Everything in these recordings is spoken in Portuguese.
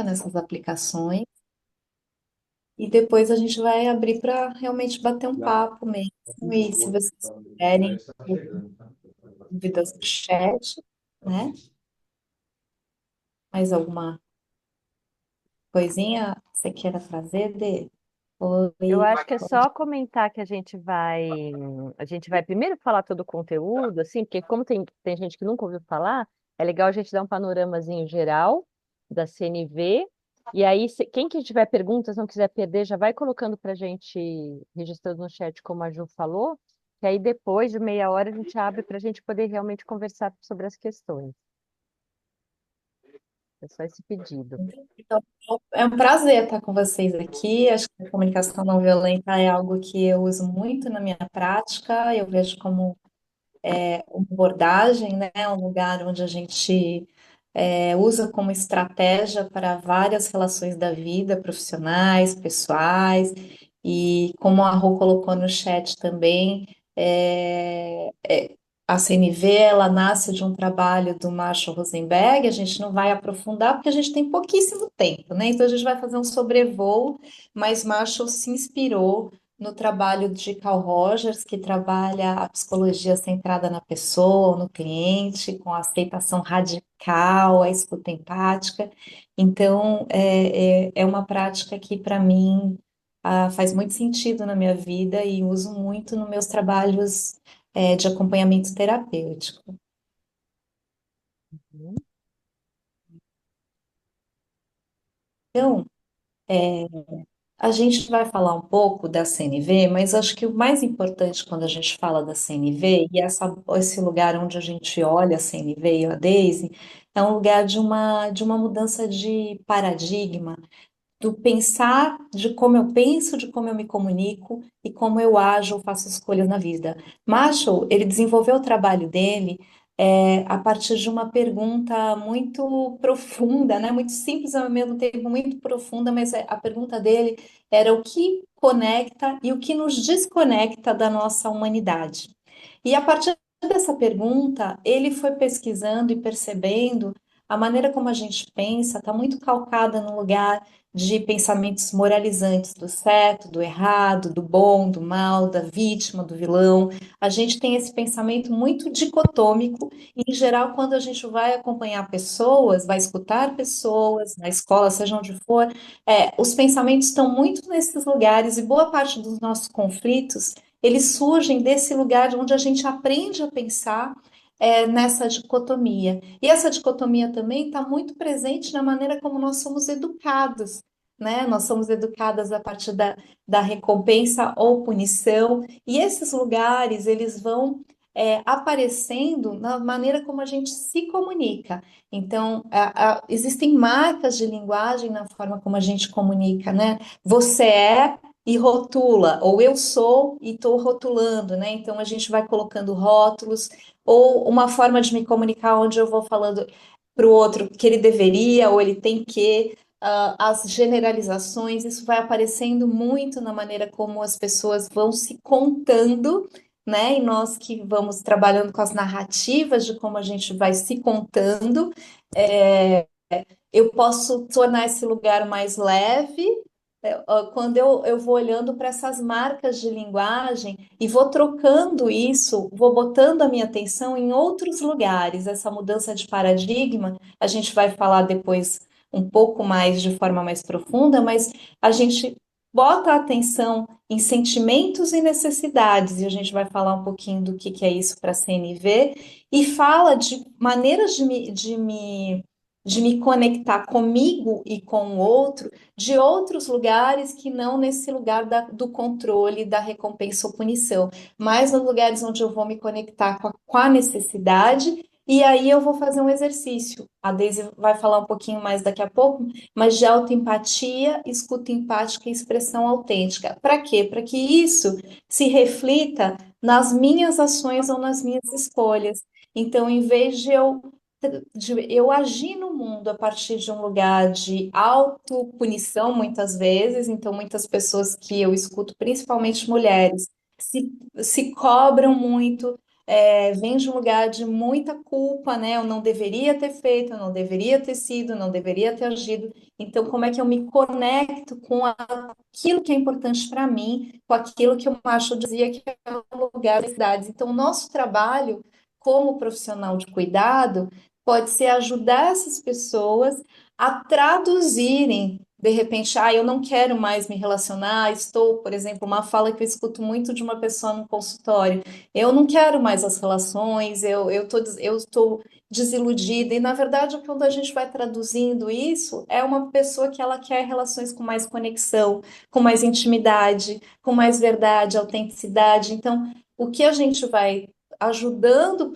ferramenta nessas aplicações e depois a gente vai abrir para realmente bater um papo mesmo. E se vocês tiverem dúvidas no chat, né? Mais alguma coisinha que você queira trazer, Dê? Eu Oi. acho que é só comentar que a gente vai primeiro falar todo o conteúdo, assim, porque como tem gente que nunca ouviu falar, é legal a gente dar um panoramazinho geral da CNV, e aí quem que tiver perguntas, não quiser perder, já vai colocando para a gente, registrando no chat, como a Ju falou, que aí depois de meia hora a gente abre para a gente poder realmente conversar sobre as questões. É só esse pedido. Então, é um prazer estar com vocês aqui. Acho que a comunicação não violenta é algo que eu uso muito na minha prática. Eu vejo como uma abordagem, né? Um lugar onde a gente usa como estratégia para várias relações da vida, profissionais, pessoais, e como a Rô colocou no chat também, a CNV ela nasce de um trabalho do Marshall Rosenberg. A gente não vai aprofundar porque a gente tem pouquíssimo tempo, né? Então a gente vai fazer um sobrevoo, mas Marshall se inspirou no trabalho de Carl Rogers, que trabalha a psicologia centrada na pessoa, no cliente, com a aceitação radical, a escuta empática. Então, é uma prática que, para mim, faz muito sentido na minha vida e uso muito nos meus trabalhos, de acompanhamento terapêutico. Uhum. Então, a gente vai falar um pouco da CNV, mas acho que o mais importante quando a gente fala da CNV, e esse lugar onde a gente olha a CNV e a Daisy, é um lugar de uma mudança de paradigma, do pensar, de como eu penso, de como eu me comunico e como eu ajo, ou faço escolhas na vida. Marshall, ele desenvolveu o trabalho dele a partir de uma pergunta muito profunda, né? Muito simples ao mesmo tempo, muito profunda, mas a pergunta dele era o que conecta e o que nos desconecta da nossa humanidade. E a partir dessa pergunta, ele foi pesquisando e percebendo a maneira como a gente pensa está muito calcada no lugar de pensamentos moralizantes do certo, do errado, do bom, do mal, da vítima, do vilão. A gente tem esse pensamento muito dicotômico, e, em geral, quando a gente vai acompanhar pessoas, vai escutar pessoas, na escola, seja onde for, os pensamentos estão muito nesses lugares, e boa parte dos nossos conflitos, eles surgem desse lugar onde a gente aprende a pensar nessa dicotomia. E essa dicotomia também está muito presente na maneira como nós somos educados, né? Nós somos educadas a partir da recompensa ou punição, e esses lugares, eles vão aparecendo na maneira como a gente se comunica. Então, existem marcas de linguagem na forma como a gente comunica, né? Você é e rotula, ou eu sou e estou rotulando, né? Então, a gente vai colocando rótulos, ou uma forma de me comunicar onde eu vou falando para o outro que ele deveria ou ele tem que, as generalizações, isso vai aparecendo muito na maneira como as pessoas vão se contando, né? E nós que vamos trabalhando com as narrativas de como a gente vai se contando, é, eu posso tornar esse lugar mais leve, quando eu vou olhando para essas marcas de linguagem e vou trocando isso, vou botando a minha atenção em outros lugares. Essa mudança de paradigma, a gente vai falar depois um pouco mais de forma mais profunda, mas a gente bota a atenção em sentimentos e necessidades, e a gente vai falar um pouquinho do que é isso para a CNV, e fala de maneiras de me conectar comigo e com o outro de outros lugares que não nesse lugar do controle, da recompensa ou punição, mas nos lugares onde eu vou me conectar com a necessidade, e aí eu vou fazer um exercício. A Daisy vai falar um pouquinho mais daqui a pouco, mas de autoempatia, escuta empática e expressão autêntica. Para quê? Para que isso se reflita nas minhas ações ou nas minhas escolhas. Então, em vez de eu agir no mundo a partir de um lugar de autopunição, muitas vezes, então muitas pessoas que eu escuto, principalmente mulheres, se cobram muito, vem de um lugar de muita culpa, né? Eu não deveria ter feito, eu não deveria ter sido, eu não deveria ter agido. Então, como é que eu me conecto com aquilo que é importante para mim, com aquilo que o Macho dizia que é o lugar das cidades? Então, o nosso trabalho como profissional de cuidado pode ser ajudar essas pessoas a traduzirem. De repente, eu não quero mais me relacionar, estou, por exemplo, uma fala que eu escuto muito de uma pessoa no consultório. Eu não quero mais as relações, eu estou desiludida. E, na verdade, quando a gente vai traduzindo isso, é uma pessoa que ela quer relações com mais conexão, com mais intimidade, com mais verdade, autenticidade. Então, o que a gente vai ajudando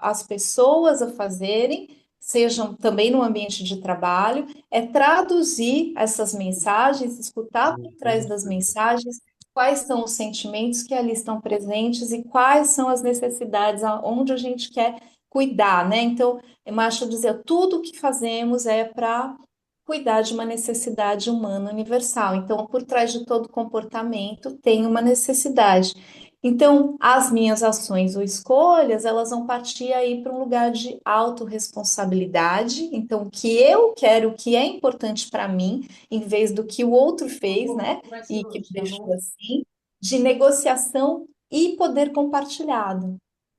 as pessoas a fazerem, sejam também no ambiente de trabalho, é traduzir essas mensagens, escutar por trás das mensagens quais são os sentimentos que ali estão presentes e quais são as necessidades onde a gente quer cuidar, né? Então, eu acho dizer, tudo o que fazemos é para cuidar de uma necessidade humana universal. Então, por trás de todo comportamento tem uma necessidade. Então, as minhas ações ou escolhas, elas vão partir aí para um lugar de autorresponsabilidade. Então, o que eu quero, o que é importante para mim, em vez do que o outro fez, né? E que me deixou assim, de negociação e poder compartilhado.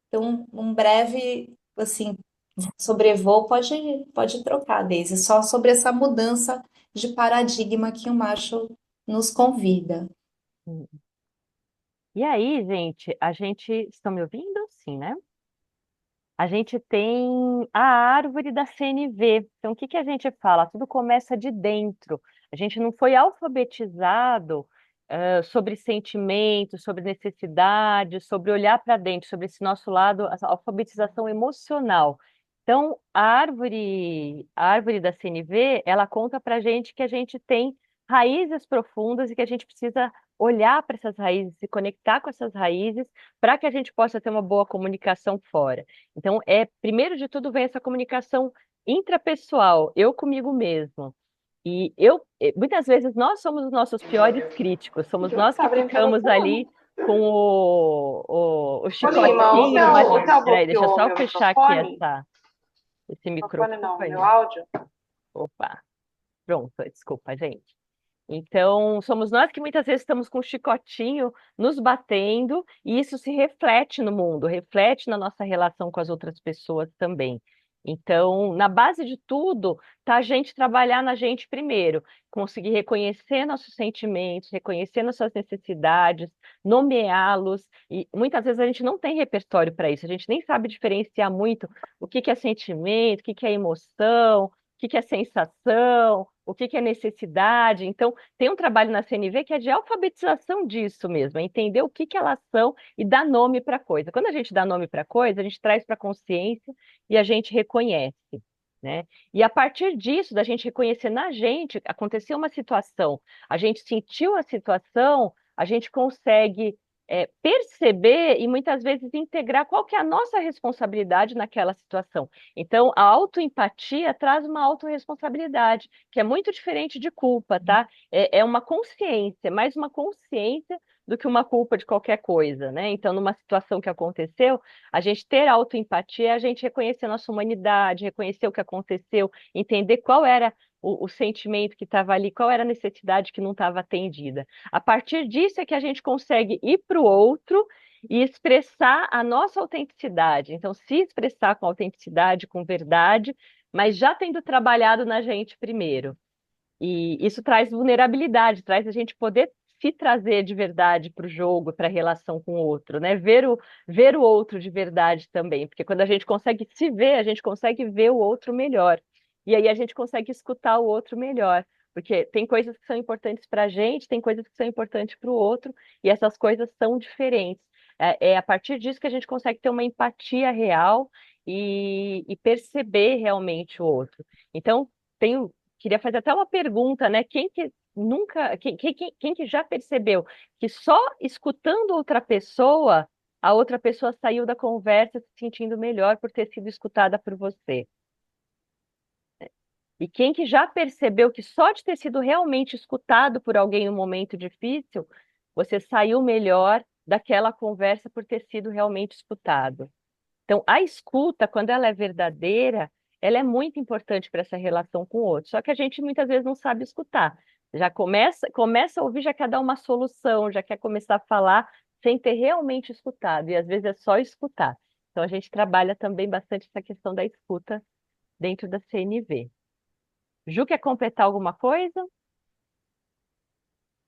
Então, um breve, assim, sobrevoo pode trocar, Daisy, só sobre essa mudança de paradigma que o Marshall nos convida. E aí, gente, estão me ouvindo? Sim, né? A gente tem a árvore da CNV. Então, o que que a gente fala? Tudo começa de dentro. A gente não foi alfabetizado, sobre sentimentos, sobre necessidades, sobre olhar para dentro, sobre esse nosso lado, a alfabetização emocional. Então, a árvore da CNV, ela conta para a gente que a gente tem raízes profundas e que a gente precisa olhar para essas raízes, se conectar com essas raízes, para que a gente possa ter uma boa comunicação fora. Então, primeiro de tudo vem essa comunicação intrapessoal, eu comigo mesmo. Muitas vezes nós somos os nossos piores críticos, somos nós Tá que abrindo ficamos telefone. ali com o Ô, Lima, chicotinho, o teu peraí, deixa eu bloqueou o só meu fechar aqui microfone? esse Microfone não, meu microfone. áudio. Opa, pronto, desculpa, gente. Então, somos nós que muitas vezes estamos com o chicotinho nos batendo, e isso se reflete no mundo, reflete na nossa relação com as outras pessoas também. Então, na base de tudo, tá a gente trabalhar na gente primeiro, conseguir reconhecer nossos sentimentos, reconhecer nossas necessidades, nomeá-los, e muitas vezes a gente não tem repertório para isso, a gente nem sabe diferenciar muito o que que é sentimento, o que que é emoção, o que que é sensação, o que que é necessidade. Então, tem um trabalho na CNV que é de alfabetização disso mesmo, é entender o que que elas são e dar nome para a coisa. Quando a gente dá nome para a coisa, a gente traz para a consciência e a gente reconhece, né? E a partir disso, da gente reconhecer na gente, aconteceu uma situação, a gente sentiu a situação, a gente consegue perceber e muitas vezes integrar qual que é a nossa responsabilidade naquela situação. Então, a autoempatia traz uma autorresponsabilidade, que é muito diferente de culpa, tá? É uma consciência, mais uma consciência do que uma culpa de qualquer coisa, né? Então, numa situação que aconteceu, a gente ter autoempatia é a gente reconhecer a nossa humanidade, reconhecer o que aconteceu, entender qual era o sentimento que estava ali, qual era a necessidade que não estava atendida. A partir disso é que a gente consegue ir para o outro e expressar a nossa autenticidade. Então, se expressar com autenticidade, com verdade, mas já tendo trabalhado na gente primeiro. E isso traz vulnerabilidade, traz a gente poder se trazer de verdade para o jogo, para a relação com o outro, né? Ver o outro de verdade também, porque quando a gente consegue se ver, a gente consegue ver o outro melhor. E aí a gente consegue escutar o outro melhor. Porque tem coisas que são importantes para a gente, tem coisas que são importantes para o outro, e essas coisas são diferentes. É a partir disso que a gente consegue ter uma empatia real e perceber realmente o outro. Então, tenho queria fazer até uma pergunta, né? Quem que já percebeu que só escutando a outra pessoa saiu da conversa se sentindo melhor por ter sido escutada por você? E quem que já percebeu que só de ter sido realmente escutado por alguém em um momento difícil, você saiu melhor daquela conversa por ter sido realmente escutado? Então, a escuta, quando ela é verdadeira, ela é muito importante para essa relação com o outro. Só que a gente muitas vezes não sabe escutar. Já começa a ouvir, já quer dar uma solução, já quer começar a falar sem ter realmente escutado. E às vezes é só escutar. Então, a gente trabalha também bastante essa questão da escuta dentro da CNV. Ju, quer completar alguma coisa?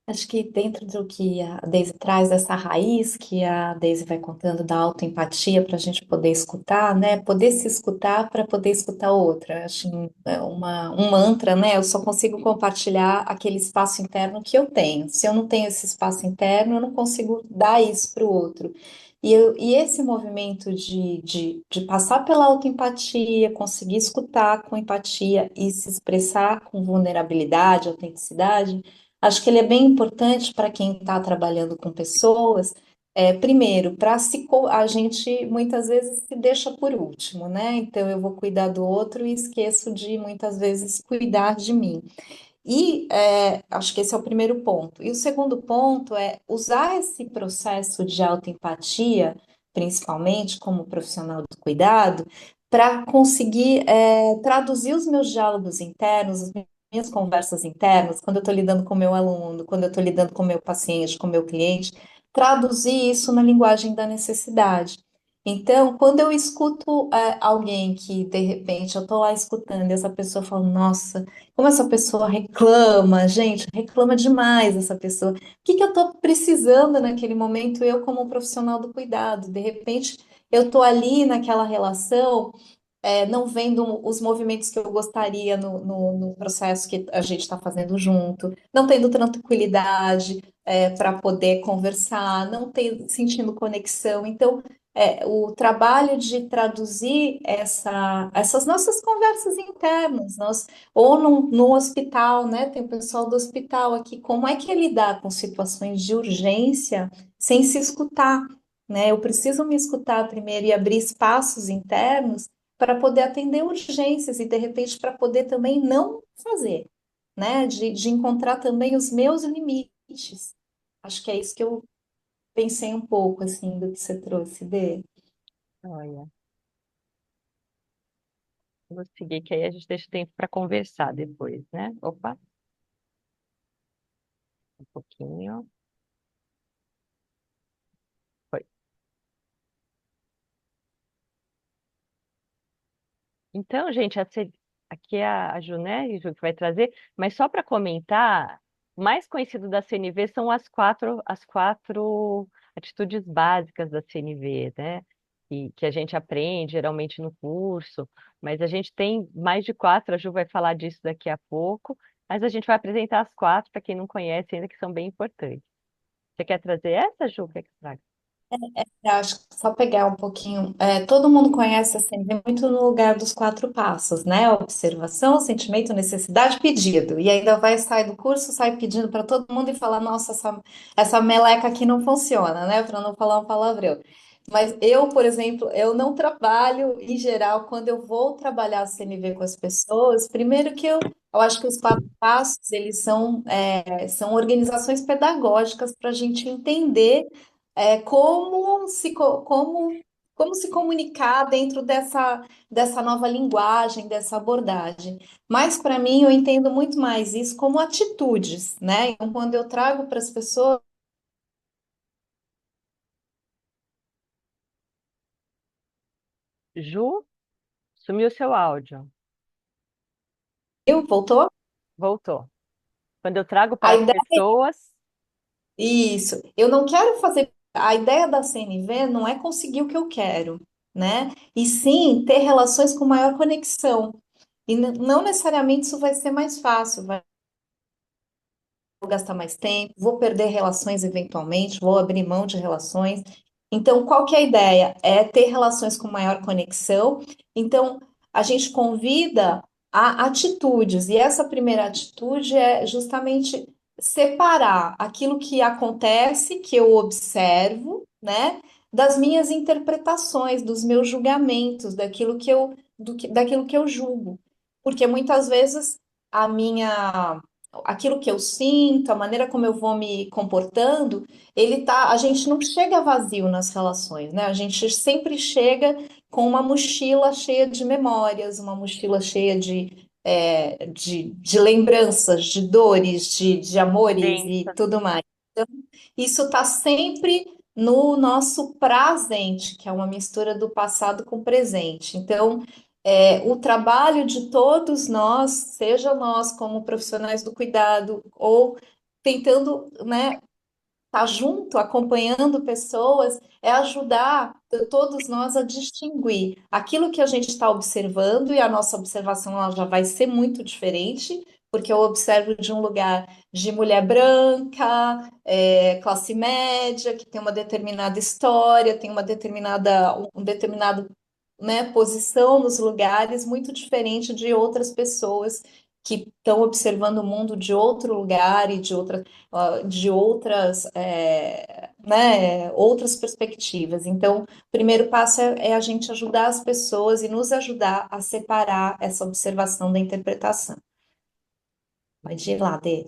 Acho que dentro do que a Daisy traz, dessa raiz que a Daisy vai contando da autoempatia para a gente poder escutar, né? Poder se escutar para poder escutar outra. Acho um mantra, né? Eu só consigo compartilhar aquele espaço interno que eu tenho. Se eu não tenho esse espaço interno, eu não consigo dar isso para o outro. E esse movimento de passar pela autoempatia, conseguir escutar com empatia e se expressar com vulnerabilidade, autenticidade. Acho que ele é bem importante para quem está trabalhando com pessoas. Primeiro, a gente muitas vezes se deixa por último, né? Então eu vou cuidar do outro e esqueço de muitas vezes cuidar de mim. Acho que esse é o primeiro ponto. E o segundo ponto é usar esse processo de autoempatia, principalmente como profissional do cuidado, para conseguir traduzir os meus diálogos internos, as minhas conversas internas, quando eu estou lidando com o meu aluno, quando eu estou lidando com o meu paciente, com o meu cliente, traduzir isso na linguagem da necessidade. Então, quando eu escuto alguém que, de repente, eu estou lá escutando e essa pessoa fala, nossa, como essa pessoa reclama, gente, reclama demais essa pessoa. O que que eu estou precisando naquele momento, eu como um profissional do cuidado? De repente, eu estou ali naquela relação, não vendo os movimentos que eu gostaria no processo que a gente está fazendo junto, não tendo tranquilidade, para poder conversar, não tendo, sentindo conexão. Então, o trabalho de traduzir essas nossas conversas internas, ou no hospital, né? Tem o pessoal do hospital aqui, como é que é lidar com situações de urgência sem se escutar, né? Eu preciso me escutar primeiro e abrir espaços internos para poder atender urgências e, de repente, para poder também não fazer, né? De encontrar também os meus limites. Acho que é isso que eu pensei um pouco, assim, do que você trouxe, Dê. Olha, vou seguir, que aí a gente deixa tempo para conversar depois, né? Opa, um pouquinho. Foi. Então, gente, aqui é a Ju, né, Ju, que vai trazer, mas só para comentar, o mais conhecido da CNV são as quatro atitudes básicas da CNV, né? Que a gente aprende geralmente no curso, mas a gente tem mais de quatro, a Ju vai falar disso daqui a pouco, mas a gente vai apresentar as quatro para quem não conhece ainda, que são bem importantes. Você quer trazer essa, Ju? Quer que eu traga? Eu acho que só pegar um pouquinho. Todo mundo conhece a CNV muito no lugar dos quatro passos, né? Observação, sentimento, necessidade, pedido. E ainda vai sair do curso, sai pedindo para todo mundo e falar: nossa, essa meleca aqui não funciona, né? Para não falar um palavrão. Mas eu, por exemplo, eu não trabalho em geral, quando eu vou trabalhar a CNV com as pessoas, primeiro que eu acho que os quatro passos, eles são organizações pedagógicas para a gente entender como se comunicar dentro dessa nova linguagem, dessa abordagem. Mas para mim, eu entendo muito mais isso como atitudes, né? Então, quando eu trago para as pessoas, Ju, sumiu seu áudio. voltou? Voltou. Quando eu trago para A as ideia pessoas, Isso. Eu não quero fazer. A ideia da CNV não é conseguir o que eu quero, né? E sim ter relações com maior conexão. E não necessariamente isso vai ser mais fácil, vou gastar mais tempo, vou perder relações eventualmente, vou abrir mão de relações. Então, qual que é a ideia? É ter relações com maior conexão. Então, a gente convida a atitudes, e essa primeira atitude é justamente separar aquilo que acontece, que eu observo, né, das minhas interpretações, dos meus julgamentos, daquilo que eu julgo. Porque muitas vezes a minha aquilo que eu sinto, a maneira como eu vou me comportando, a gente não chega vazio nas relações, né? A gente sempre chega com uma mochila cheia de memórias, uma mochila cheia de lembranças, de dores, de amores e Pensa. tudo mais. Então, isso está sempre no nosso presente, que é uma mistura do passado com o presente. Então, o trabalho de todos nós, seja nós como profissionais do cuidado ou tentando, né, estar junto, acompanhando pessoas, é ajudar todos nós a distinguir aquilo que a gente está observando, e a nossa observação ela já vai ser muito diferente, porque eu observo de um lugar de mulher branca, classe média, que tem uma determinada história, tem um determinado, né, posição nos lugares muito diferente de outras pessoas que estão observando o mundo de outro lugar e de outras, né, outras perspectivas. Então, o primeiro passo é a gente ajudar as pessoas e nos ajudar a separar essa observação da interpretação. Pode ir lá, Dê.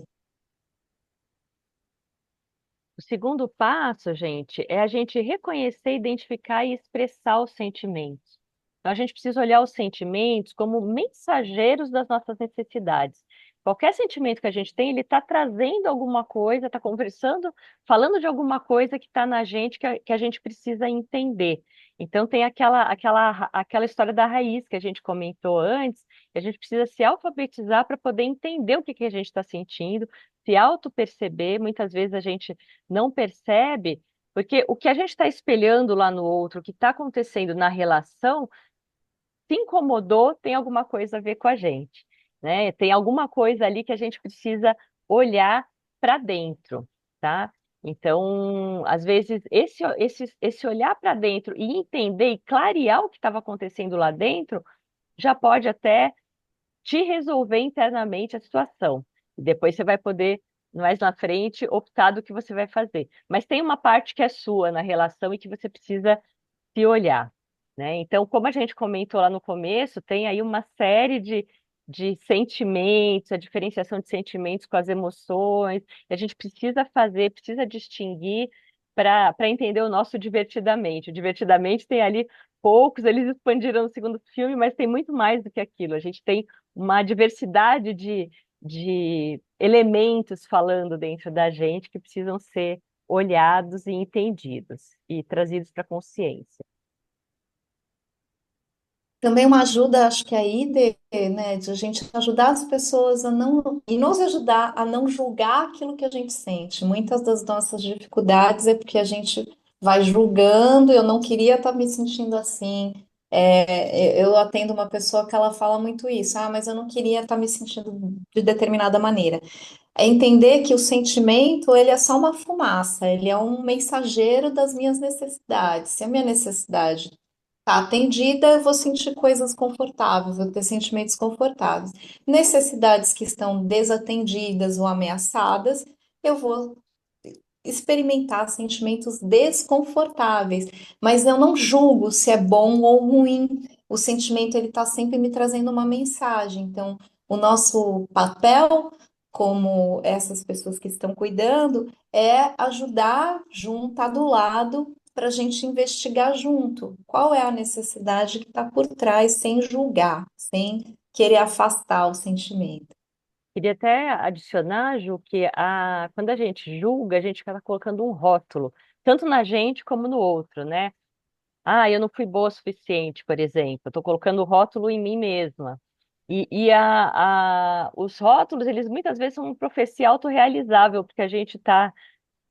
O segundo passo, gente, é a gente reconhecer, identificar e expressar os sentimentos. Então, a gente precisa olhar os sentimentos como mensageiros das nossas necessidades. Qualquer sentimento que a gente tem, ele está trazendo alguma coisa, está conversando, falando de alguma coisa que está na gente que a gente precisa entender. Então, tem aquela história da raiz que a gente comentou antes, que a gente precisa se alfabetizar para poder entender o que que a gente está sentindo, se auto-perceber. Muitas vezes a gente não percebe, porque o que a gente está espelhando lá no outro, o que está acontecendo na relação, se incomodou, tem alguma coisa a ver com a gente, né? Tem alguma coisa ali que a gente precisa olhar para dentro, tá? Então, às vezes, esse olhar para dentro e entender e clarear o que estava acontecendo lá dentro já pode até te resolver internamente a situação. E depois você vai poder, mais na frente, optar do que você vai fazer. Mas tem uma parte que é sua na relação e que você precisa se olhar, né? Então, como a gente comentou lá no começo, tem aí uma série de sentimentos, a diferenciação de sentimentos com as emoções, e a gente precisa fazer, precisa distinguir para entender o nosso divertidamente. O divertidamente tem ali poucos, eles expandiram no segundo filme, mas tem muito mais do que aquilo. A gente tem uma diversidade de elementos falando dentro da gente que precisam ser olhados e entendidos e trazidos para a consciência. Também uma ajuda, acho que aí, né, de a gente ajudar as pessoas a não, e nos ajudar a não julgar aquilo que a gente sente. Muitas das nossas dificuldades é porque a gente vai julgando, eu não queria estar me sentindo assim. Eu atendo uma pessoa que ela fala muito isso, mas eu não queria estar me sentindo de determinada maneira. É entender que o sentimento, ele é só uma fumaça, ele é um mensageiro das minhas necessidades. Se a minha necessidade tá atendida, eu vou sentir coisas confortáveis, vou ter sentimentos confortáveis. Necessidades que estão desatendidas ou ameaçadas, eu vou experimentar sentimentos desconfortáveis, mas eu não julgo se é bom ou ruim. O sentimento ele está sempre me trazendo uma mensagem. Então, o nosso papel como essas pessoas que estão cuidando é ajudar junto, estar do lado para a gente investigar junto qual é a necessidade que está por trás, sem julgar, sem querer afastar o sentimento. Queria até adicionar, Ju, que quando a gente julga, a gente acaba colocando um rótulo, tanto na gente como no outro, né? Ah, eu não fui boa o suficiente, por exemplo. Eu estou colocando o rótulo em mim mesma. Os rótulos, eles muitas vezes são uma profecia autorrealizável, porque a gente está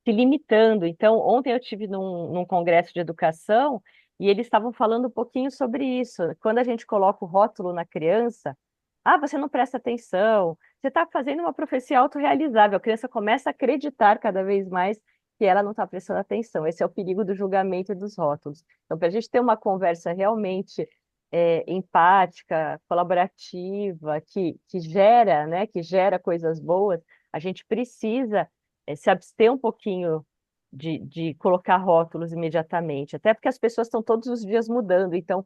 se limitando. Então, ontem eu tive num congresso de educação e eles estavam falando um pouquinho sobre isso. Quando a gente coloca o rótulo na criança, você não presta atenção, você está fazendo uma profecia autorrealizável. A criança começa a acreditar cada vez mais que ela não está prestando atenção. Esse é o perigo do julgamento e dos rótulos. Então, para a gente ter uma conversa realmente empática, colaborativa, que gera, né, que gera coisas boas, a gente precisa se abster um pouquinho de colocar rótulos imediatamente, até porque as pessoas estão todos os dias mudando, então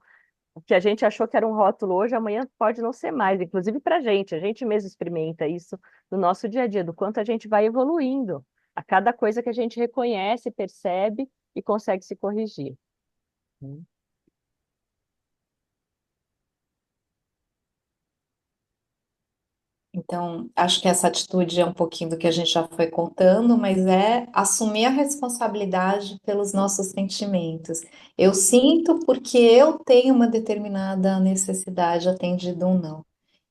O que a gente achou que era um rótulo hoje, amanhã pode não ser mais, inclusive para a gente mesmo experimenta isso no nosso dia a dia, do quanto a gente vai evoluindo a cada coisa que a gente reconhece, percebe e consegue se corrigir. Hum. Então, acho que essa atitude é um pouquinho do que a gente já foi contando, mas é assumir a responsabilidade pelos nossos sentimentos. Eu sinto porque eu tenho uma determinada necessidade atendida ou não.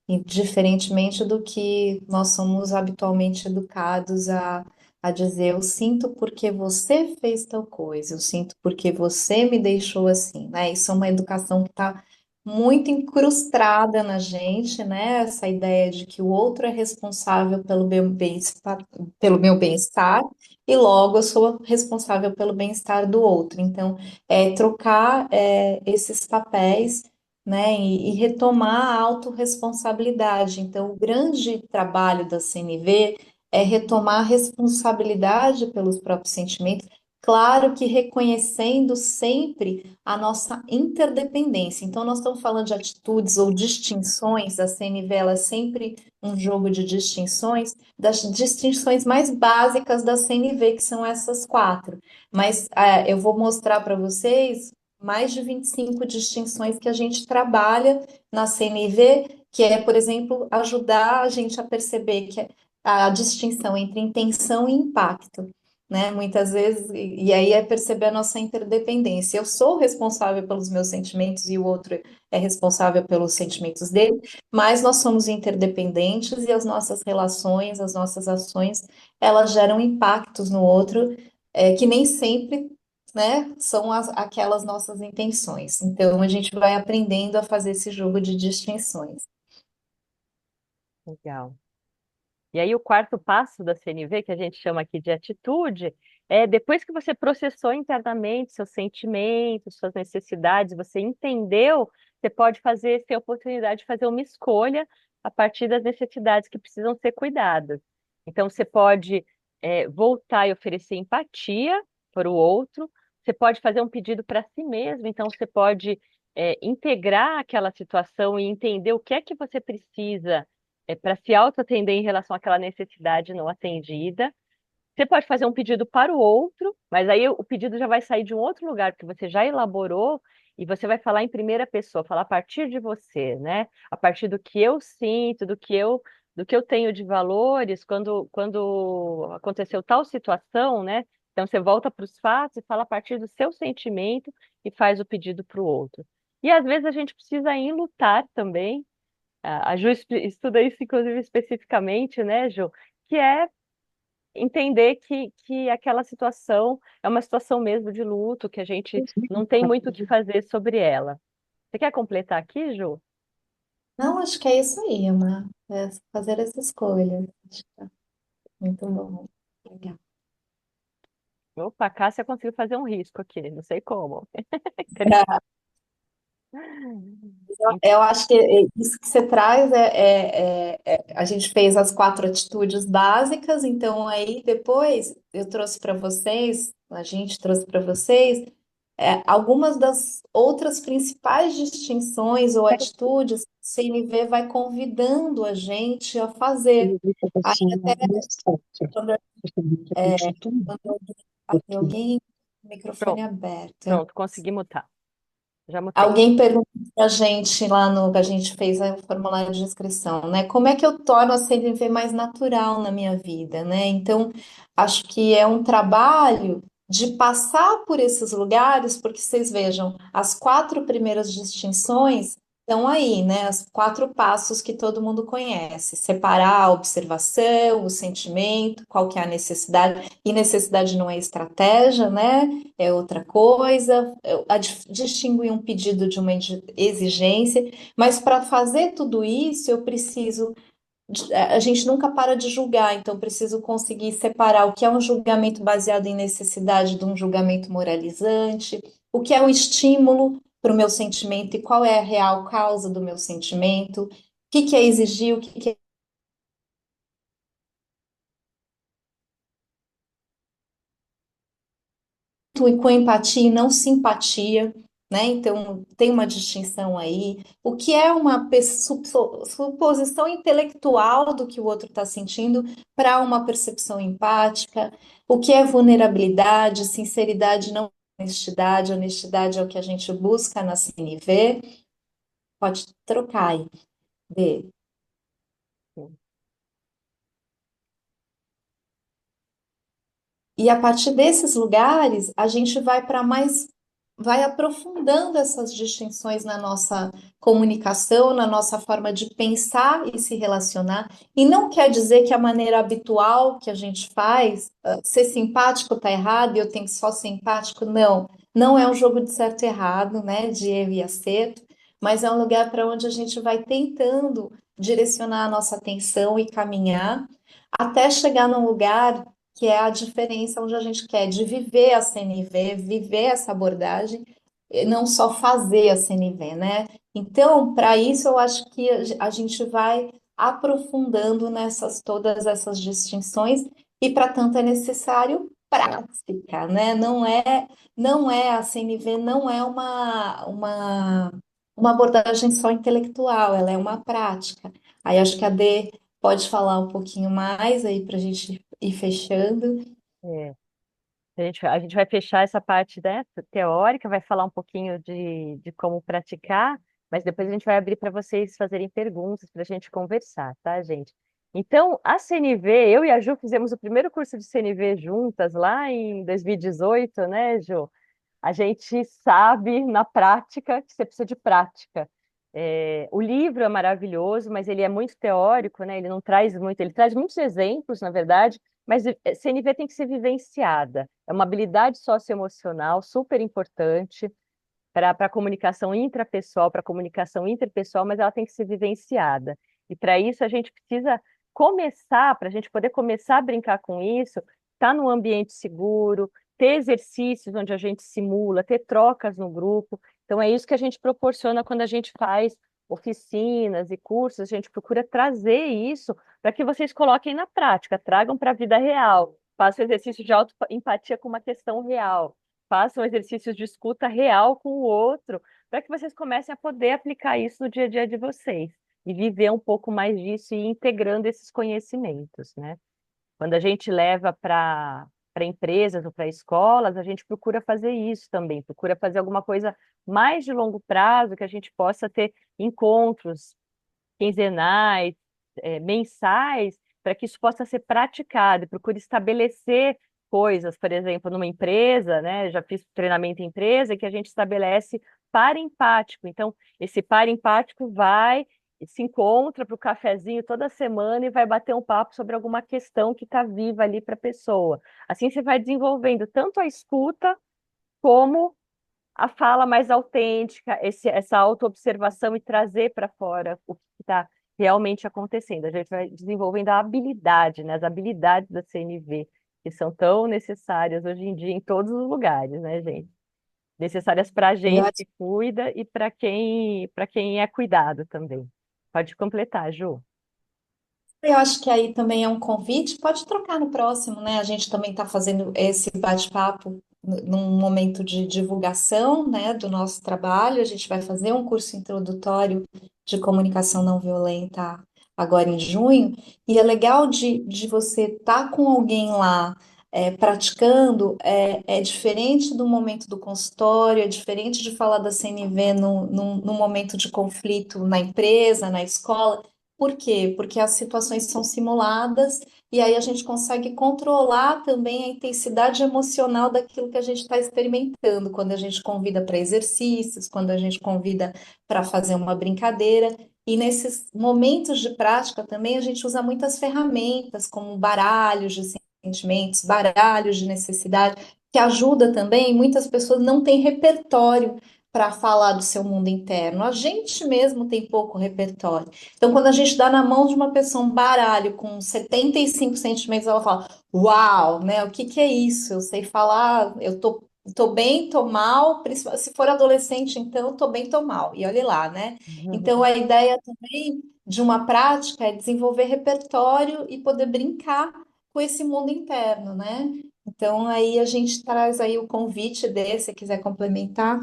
E diferentemente do que nós somos habitualmente educados a dizer, eu sinto porque você fez tal coisa, eu sinto porque você me deixou assim, né? Isso é uma educação que está muito incrustada na gente, né? Essa ideia de que o outro é responsável pelo meu bem-estar e logo eu sou responsável pelo bem-estar do outro. Então, trocar esses papéis, né, e retomar a autorresponsabilidade. Então, o grande trabalho da CNV é retomar a responsabilidade pelos próprios sentimentos, claro que reconhecendo sempre a nossa interdependência. Então, nós estamos falando de atitudes ou distinções, a CNV ela é sempre um jogo de distinções, das distinções mais básicas da CNV, que são essas quatro. Mas eu vou mostrar para vocês mais de 25 distinções que a gente trabalha na CNV, que é, por exemplo, ajudar a gente a perceber que a distinção entre intenção e impacto, né? Muitas vezes, e aí é perceber a nossa interdependência. Eu sou responsável pelos meus sentimentos e o outro é responsável pelos sentimentos dele, mas nós somos interdependentes e as nossas relações, as nossas ações, elas geram impactos no outro, que nem sempre, né, são aquelas nossas intenções. Então, a gente vai aprendendo a fazer esse jogo de distinções. Legal. E aí, o quarto passo da CNV, que a gente chama aqui de atitude, é depois que você processou internamente seus sentimentos, suas necessidades, você entendeu, você pode ter a oportunidade de fazer uma escolha a partir das necessidades que precisam ser cuidadas. Então, você pode, voltar e oferecer empatia para o outro, você pode fazer um pedido para si mesmo, então, você pode, integrar aquela situação e entender o que é que você precisa para se autoatender em relação àquela necessidade não atendida. Você pode fazer um pedido para o outro, mas aí o pedido já vai sair de um outro lugar, porque você já elaborou e você vai falar em primeira pessoa, falar a partir de você, né? A partir do que eu sinto, do que eu tenho de valores quando aconteceu tal situação, né? Então você volta para os fatos e fala a partir do seu sentimento e faz o pedido para o outro. E às vezes a gente precisa ir lutar também. A Ju estuda isso, inclusive, especificamente, né, Ju? Que é entender que aquela situação é uma situação mesmo de luto, que a gente não tem muito o que fazer sobre ela. Você quer completar aqui, Ju? Não, acho que é isso aí, Emma. É fazer essa escolha. Acho que tá muito bom. Legal. Opa, a Cássia conseguiu fazer um risco aqui, não sei como. Eu acho que isso que você traz a gente fez as quatro atitudes básicas, então aí depois eu trouxe para vocês, a gente trouxe para vocês algumas das outras principais distinções ou atitudes que o CNV vai convidando a gente a fazer. Aí até quando, quando alguém, o microfone Pronto, aberto. pronto, consegui mutar. Já mutei. Alguém perguntou para a gente lá no que a gente fez o formulário de inscrição, né? Como é que eu torno a CNV mais natural na minha vida, né? Então, acho que é um trabalho de passar por esses lugares, porque vocês vejam, as quatro primeiras distinções estão aí, né? Os quatro passos que todo mundo conhece: separar a observação, o sentimento, qual que é a necessidade, e necessidade não é estratégia, né? É outra coisa, distinguir um pedido de uma exigência, mas para fazer tudo isso, eu preciso. A gente nunca para de julgar, então eu preciso conseguir separar o que é um julgamento baseado em necessidade de um julgamento moralizante, o que é o estímulo para o meu sentimento e qual é a real causa do meu sentimento, o que que é exigir, o que que é e com empatia e não simpatia. né? Então, tem uma distinção aí. O que é uma suposição intelectual do que o outro está sentindo para uma percepção empática? O que é vulnerabilidade, sinceridade, não honestidade? Honestidade é o que a gente busca na CNV. Pode trocar aí, Bê. E a partir desses lugares, a gente vai para mais, vai aprofundando essas distinções na nossa comunicação, na nossa forma de pensar e se relacionar. E não quer dizer que a maneira habitual que a gente faz, ser simpático está errado e eu tenho que só ser empático, não. Não é um jogo de certo e errado, né, de erro e acerto, mas é um lugar para onde a gente vai tentando direcionar a nossa atenção e caminhar até chegar num lugar que é a diferença onde a gente quer de viver a CNV, viver essa abordagem, e não só fazer a CNV, né? Então, para isso, eu acho que a gente vai aprofundando nessas todas essas distinções, e para tanto é necessário prática, né? Não é a CNV, não é uma abordagem só intelectual, ela é uma prática. Aí acho que a D pode falar um pouquinho mais aí para a gente ir fechando. É. A gente vai fechar essa parte, né, teórica, vai falar um pouquinho de como praticar, mas depois a gente vai abrir para vocês fazerem perguntas para a gente conversar, tá, gente? Então, a CNV, eu e a Ju fizemos o primeiro curso de CNV juntas lá em 2018, né, Ju? A gente sabe na prática que você precisa de prática. O livro é maravilhoso, mas ele é muito teórico, né? Ele não traz muito, ele traz muitos exemplos, na verdade, mas CNV tem que ser vivenciada. É uma habilidade socioemocional super importante para a comunicação intrapessoal, para a comunicação interpessoal, mas ela tem que ser vivenciada. E para isso a gente precisa começar, para a gente poder começar a brincar com isso, estar num ambiente seguro, ter exercícios onde a gente simula, ter trocas no grupo. Então é isso que a gente proporciona quando a gente faz oficinas e cursos, a gente procura trazer isso para que vocês coloquem na prática, tragam para a vida real. Façam exercício de autoempatia com uma questão real, façam exercícios de escuta real com o outro, para que vocês comecem a poder aplicar isso no dia a dia de vocês e viver um pouco mais disso e ir integrando esses conhecimentos, né? Quando a gente leva para empresas ou para escolas, a gente procura fazer isso também, procura fazer alguma coisa mais de longo prazo, que a gente possa ter encontros quinzenais, mensais, para que isso possa ser praticado, e procure estabelecer coisas, por exemplo, numa empresa, né? Já fiz treinamento em empresa, que a gente estabelece par empático. Então, esse par empático vai e se encontra para o cafezinho toda semana e vai bater um papo sobre alguma questão que está viva ali para a pessoa. Assim você vai desenvolvendo tanto a escuta como a fala mais autêntica, essa autoobservação e trazer para fora o que está realmente acontecendo. A gente vai desenvolvendo a habilidade, né, as habilidades da CNV, que são tão necessárias hoje em dia em todos os lugares, né, gente? Necessárias para a Eu gente que cuida e para quem é cuidado também. Pode completar, Ju. Eu acho que aí também é um convite, pode trocar no próximo, né? A gente também está fazendo esse bate-papo num momento de divulgação, né, do nosso trabalho. A gente vai fazer um curso introdutório de comunicação não violenta agora em junho, e é legal de você estar com alguém lá praticando, é diferente do momento do consultório, é diferente de falar da CNV no momento de conflito na empresa, na escola. Por quê? Porque as situações são simuladas e aí a gente consegue controlar também a intensidade emocional daquilo que a gente está experimentando, quando a gente convida para exercícios, quando a gente convida para fazer uma brincadeira. E nesses momentos de prática também a gente usa muitas ferramentas, como baralhos de sentimentos, baralhos de necessidade, que ajuda também. Muitas pessoas não têm repertório para falar do seu mundo interno. A gente mesmo tem pouco repertório. Então, quando a gente dá na mão de uma pessoa um baralho com 75 sentimentos, ela fala: Uau, né? O que que é isso? Eu sei falar, tô bem, tô mal. Se for adolescente, então, tô bem, tô mal. E olhe lá, né? Então, a ideia também de uma prática é desenvolver repertório e poder brincar com esse mundo interno, né? Então, aí a gente traz aí o convite desse, se quiser complementar.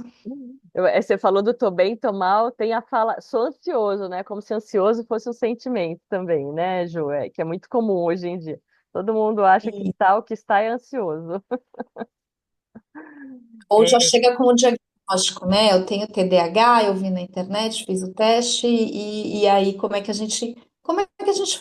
Você falou do tô bem, tô mal, tem a fala, sou ansioso, né? Como se ansioso fosse um sentimento também, né, Ju? Que é muito comum hoje em dia. Todo mundo acha que E, está, o que está é ansioso. ou já É, chega com o diagnóstico, né? Eu tenho TDAH, eu vi na internet, fiz o teste, e aí como é que a gente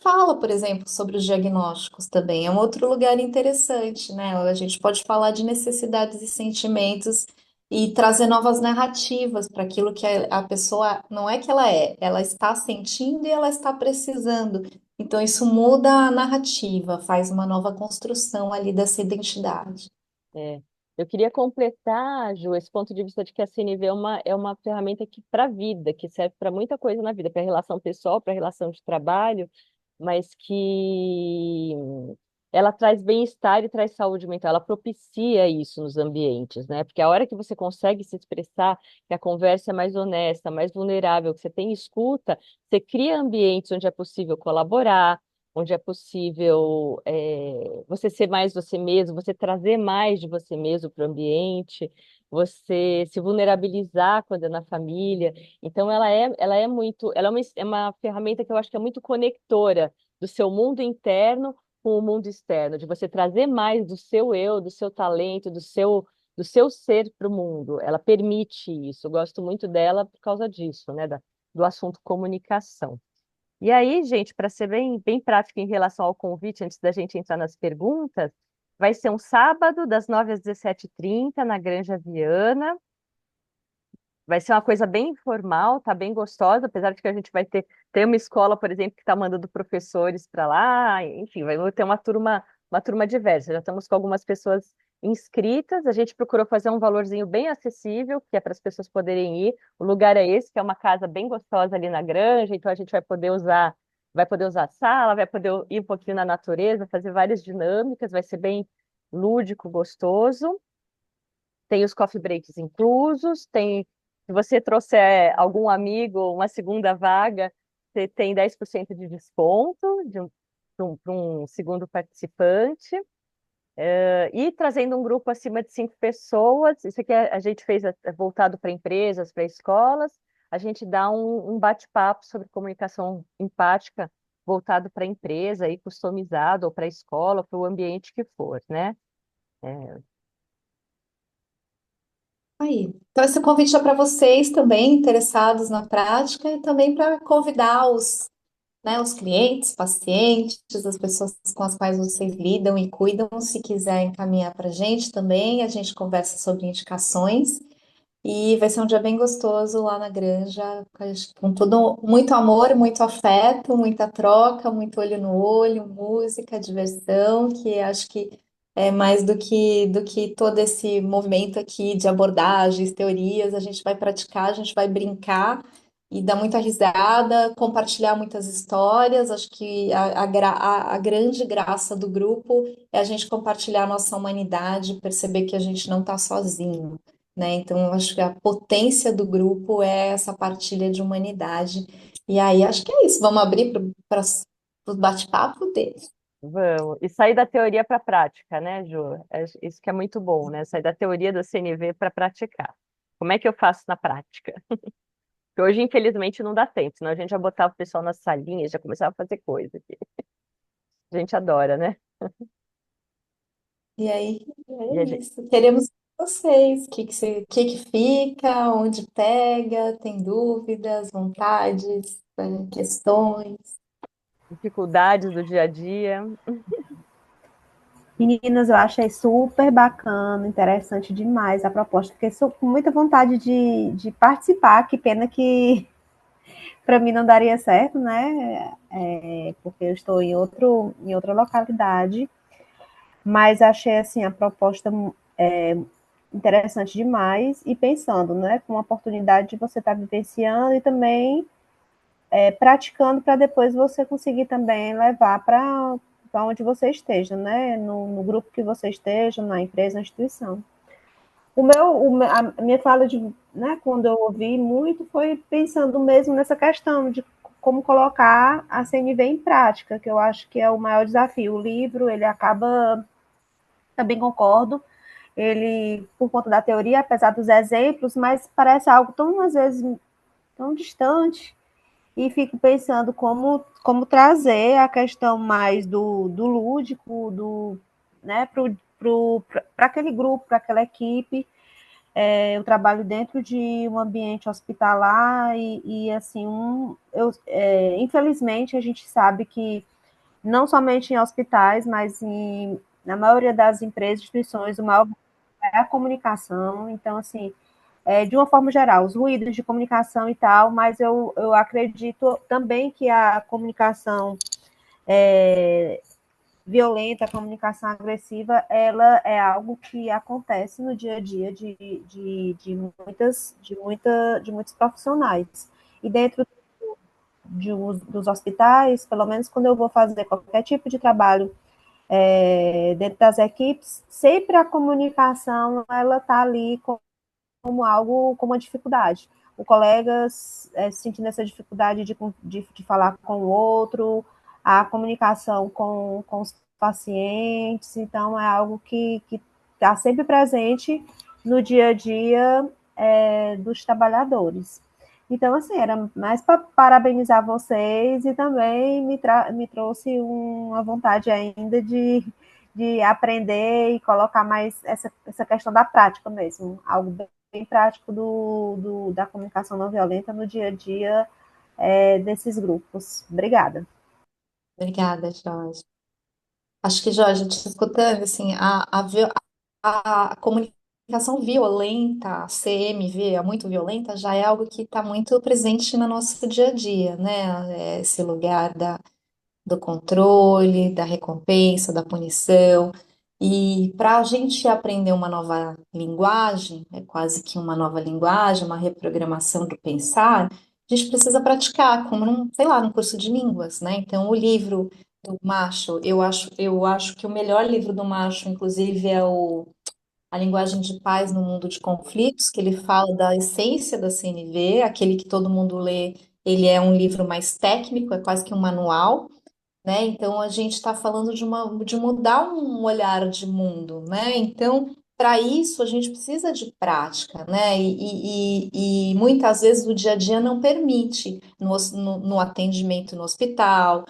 fala, por exemplo, sobre os diagnósticos também? É um outro lugar interessante, né? A gente pode falar de necessidades e sentimentos e trazer novas narrativas para aquilo que a pessoa, não é que ela está sentindo e ela está precisando. Então, isso muda a narrativa, faz uma nova construção ali dessa identidade. é. Eu queria completar, Ju, esse ponto de vista de que a CNV é uma ferramenta que para a vida, que serve para muita coisa na vida, para relação pessoal, para relação de trabalho, mas que ela traz bem-estar e traz saúde mental, ela propicia isso nos ambientes, né? Porque a hora que você consegue se expressar, que a conversa é mais honesta, mais vulnerável, que você tem escuta, você cria ambientes onde é possível colaborar, onde é possível você ser mais você mesmo, você trazer mais de você mesmo para o ambiente, você se vulnerabilizar quando é na família. Então, ela é muito, é uma ferramenta que eu acho que é muito conectora do seu mundo interno com o mundo externo, de você trazer mais do seu eu, do seu talento, do seu ser para o mundo. Ela permite isso. Eu gosto muito dela por causa disso, né, do assunto comunicação. E aí, gente, para ser bem prático em relação ao convite, antes da gente entrar nas perguntas, vai ser um sábado, das 9 às 17h30, na Granja Viana. Vai ser uma coisa bem informal, tá bem gostosa, apesar de que a gente vai ter uma escola, por exemplo, que está mandando professores para lá, enfim, vai ter uma turma diversa. Já estamos com algumas pessoas inscritas, a gente procurou fazer um valorzinho bem acessível, que é para as pessoas poderem ir. O lugar é esse, que é uma casa bem gostosa ali na granja, então a gente vai poder usar a sala, vai poder ir um pouquinho na natureza, fazer várias dinâmicas, vai ser bem lúdico, gostoso. Tem os coffee breaks inclusos, tem, se você trouxer algum amigo, uma segunda vaga, você tem 10% de desconto para um segundo participante. E trazendo um grupo acima de 5 pessoas, isso aqui a gente fez voltado para empresas, para escolas, a gente dá um bate-papo sobre comunicação empática voltado para a empresa e customizado, ou para a escola, para o ambiente que for, né? É, Aí. Então, esse convite é para vocês também interessados na prática e também para convidar os clientes, pacientes, as pessoas com as quais vocês lidam e cuidam, se quiser encaminhar para a gente conversa sobre indicações e vai ser um dia bem gostoso lá na Granja, com todo muito amor, muito afeto, muita troca, muito olho no olho, música, diversão, que acho que é mais do que todo esse movimento aqui de abordagens, teorias, a gente vai praticar, a gente vai brincar e dar muita risada, compartilhar muitas histórias. Acho que a grande graça do grupo é a gente compartilhar a nossa humanidade, perceber que a gente não está sozinho, né? Então, eu acho que a potência do grupo é essa partilha de humanidade. E aí, acho que é isso. Vamos abrir para o bate-papo deles. vamos. E sair da teoria para a prática, né, Ju? É isso que é muito bom, né? Sair da teoria da CNV para praticar. Como é que eu faço na prática? Porque hoje, infelizmente, não dá tempo, senão a gente já botava o pessoal nas salinhas, já começava a fazer coisa aqui. A gente adora, né? E aí, E a é gente, isso. Queremos vocês. O que que fica, onde pega, tem dúvidas, vontades, questões. dificuldades do dia a dia. Meninas, eu achei super bacana, interessante demais a proposta. Fiquei com muita vontade de participar. Que pena que para mim não daria certo, né? Porque eu estou em outra localidade. Mas achei assim a proposta é, interessante demais e pensando, né? Com a oportunidade de você estar vivenciando e também praticando para depois você conseguir também levar para onde você esteja, né? No grupo que você esteja, na empresa, na instituição. A minha fala de, né, quando eu ouvi muito, foi pensando mesmo nessa questão de como colocar a CNV em prática, que eu acho que é o maior desafio. O livro, ele acaba, também concordo, ele, por conta da teoria, apesar dos exemplos, mas parece algo tão, às vezes, tão distante, e fico pensando como trazer a questão mais do lúdico, né, para aquele grupo, para aquela equipe. Eu trabalho dentro de um ambiente hospitalar e assim, infelizmente, a gente sabe que não somente em hospitais, mas na maioria das empresas, instituições, o maior é a comunicação. Então, assim, de uma forma geral, os ruídos de comunicação e tal, mas eu acredito também que a comunicação violenta, a comunicação agressiva, ela é algo que acontece no dia a dia de muitos profissionais. E dentro dos hospitais, pelo menos quando eu vou fazer qualquer tipo de trabalho dentro das equipes, sempre a comunicação ela está ali como algo, como uma dificuldade. O colega sentindo essa dificuldade de falar com o outro, a comunicação com os pacientes, então é algo que está sempre presente no dia a dia dos trabalhadores. Então, assim, era mais para parabenizar vocês e também me trouxe uma vontade ainda de aprender e colocar mais essa questão da prática mesmo, algo bem prático da comunicação não violenta no dia a dia desses grupos. Obrigada. Obrigada, Jorge. Acho que, Jorge, te escutando, assim, a comunicação violenta, a CMV, a muito violenta, já é algo que está muito presente no nosso dia a dia, né? Esse lugar do controle, da recompensa, da punição. E para a gente aprender uma nova linguagem, é quase que uma nova linguagem, uma reprogramação do pensar, a gente precisa praticar, como num, sei lá, num curso de línguas, né? Então, o livro do Macho, eu acho que o melhor livro do Macho, inclusive, é A Linguagem de Paz no Mundo de Conflitos, que ele fala da essência da CNV, aquele que todo mundo lê, ele é um livro mais técnico, é quase que um manual, né? Então a gente está falando de mudar um olhar de mundo, né? Então, para isso a gente precisa de prática, né? E muitas vezes o dia a dia não permite no atendimento no hospital,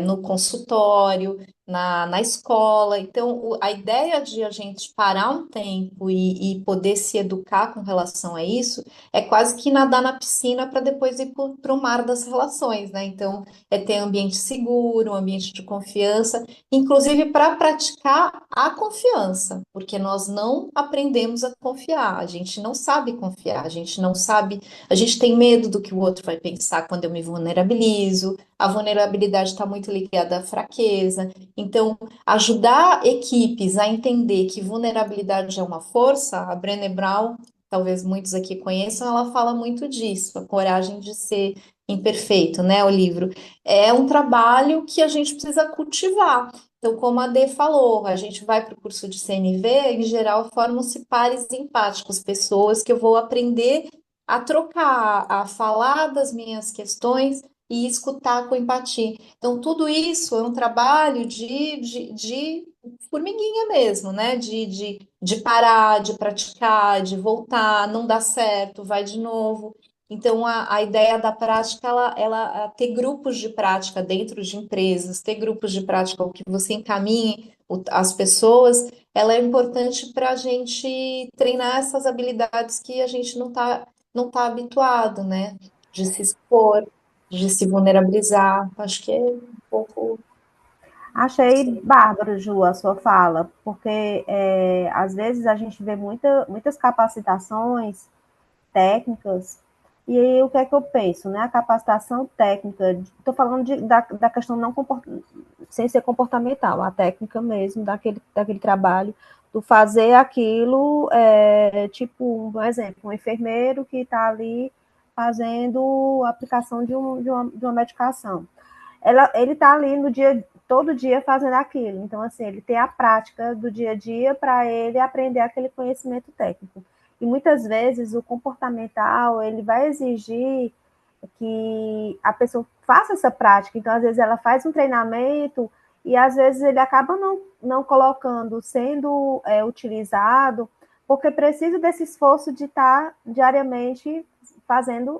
no consultório, na escola. Então, a ideia de a gente parar um tempo e poder se educar com relação a isso é quase que nadar na piscina para depois ir para o mar das relações, né? Então, é ter ambiente seguro, um ambiente de confiança, inclusive para praticar a confiança, porque nós não aprendemos a confiar, a gente não sabe confiar, a gente não sabe, a gente tem medo do que o outro vai pensar quando eu me vulnerabilizo, a vulnerabilidade está muito ligada à fraqueza, então ajudar equipes a entender que vulnerabilidade é uma força, a Brené Brown, talvez muitos aqui conheçam, ela fala muito disso, a coragem de ser imperfeito, né, o livro é um trabalho que a gente precisa cultivar. Então, como a Dê falou, a gente vai para o curso de CNV, em geral, formam-se pares empáticos, pessoas que eu vou aprender a trocar, a falar das minhas questões e escutar com empatia. Então, tudo isso é um trabalho de formiguinha mesmo, né? De parar, de praticar, de voltar, não dá certo, vai de novo. Então, a ideia da prática, ter grupos de prática dentro de empresas, ter grupos de prática, o que você encaminhe as pessoas, ela é importante para a gente treinar essas habilidades que a gente não tá habituado, né? De se expor, de se vulnerabilizar. Acho que é um pouco Achei isso. bárbaro, Ju, a sua fala, porque às vezes a gente vê muitas capacitações técnicas. E aí, o que é que eu penso, né? A capacitação técnica, estou falando da questão não sem ser comportamental, a técnica mesmo daquele trabalho, do fazer aquilo, tipo, um exemplo, um enfermeiro que está ali fazendo a aplicação de uma medicação. Ele está ali no dia, todo dia fazendo aquilo. Então, assim, ele tem a prática do dia a dia para ele aprender aquele conhecimento técnico. E muitas vezes o comportamental ele vai exigir que a pessoa faça essa prática. Então, às vezes, ela faz um treinamento e às vezes ele acaba não colocando, sendo utilizado, porque precisa desse esforço de estar diariamente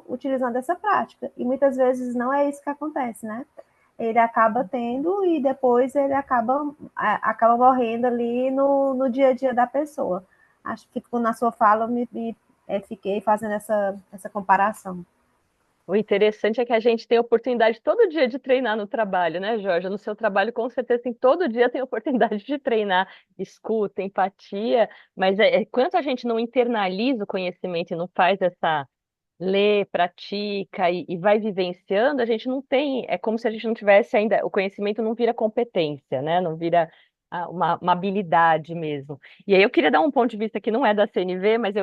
utilizando essa prática. E muitas vezes não é isso que acontece, né? Ele acaba tendo e depois ele acaba morrendo ali no dia a dia da pessoa. Acho que na sua fala fiquei fazendo essa comparação. O interessante é que a gente tem oportunidade todo dia de treinar no trabalho, né, Jorge? No seu trabalho, com certeza, todo dia tem oportunidade de treinar escuta, empatia, mas quanto a gente não internaliza o conhecimento e não faz essa lê, pratica e vai vivenciando, a gente não tem, é como se a gente não tivesse ainda, o conhecimento não vira competência, né? Não vira uma habilidade mesmo. E aí eu queria dar um ponto de vista que não é da CNV, mas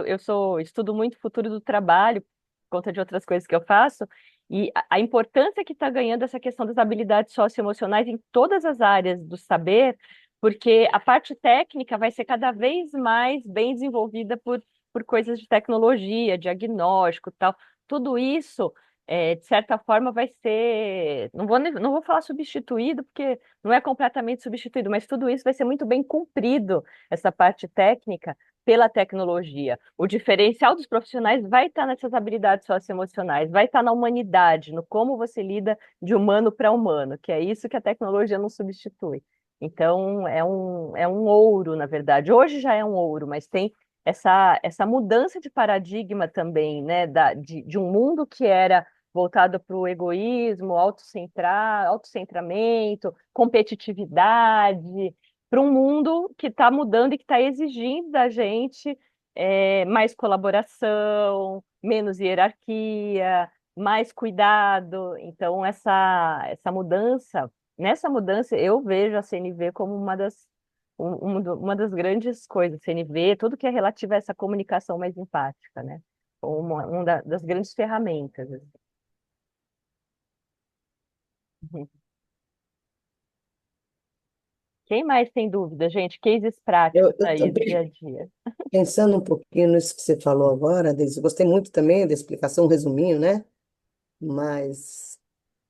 estudo muito futuro do trabalho, por conta de outras coisas que eu faço, e a importância que está ganhando essa questão das habilidades socioemocionais em todas as áreas do saber, porque a parte técnica vai ser cada vez mais bem desenvolvida por coisas de tecnologia, diagnóstico, tal. Tudo isso, de certa forma, vai ser, não vou falar substituído, porque não é completamente substituído, mas tudo isso vai ser muito bem cumprido, essa parte técnica, pela tecnologia. O diferencial dos profissionais vai estar nessas habilidades socioemocionais, vai estar na humanidade, no como você lida de humano para humano, que é isso que a tecnologia não substitui. Então, é um ouro, na verdade. Hoje já é um ouro, mas tem essa mudança de paradigma também, né, de um mundo que era voltado para o egoísmo, autocentramento, competitividade, para um mundo que está mudando e que está exigindo da gente mais colaboração, menos hierarquia, mais cuidado. Então, essa mudança, nessa mudança, eu vejo a CNV como uma das grandes coisas, CNV, tudo que é relativo a essa comunicação mais empática, né? Das grandes ferramentas, assim. Uhum. Quem mais tem dúvida, gente? Cases práticos Eu aí do dia também, a dia. pensando um pouquinho nisso que você falou agora, Deise, eu gostei muito também da explicação, um resuminho, né? Mas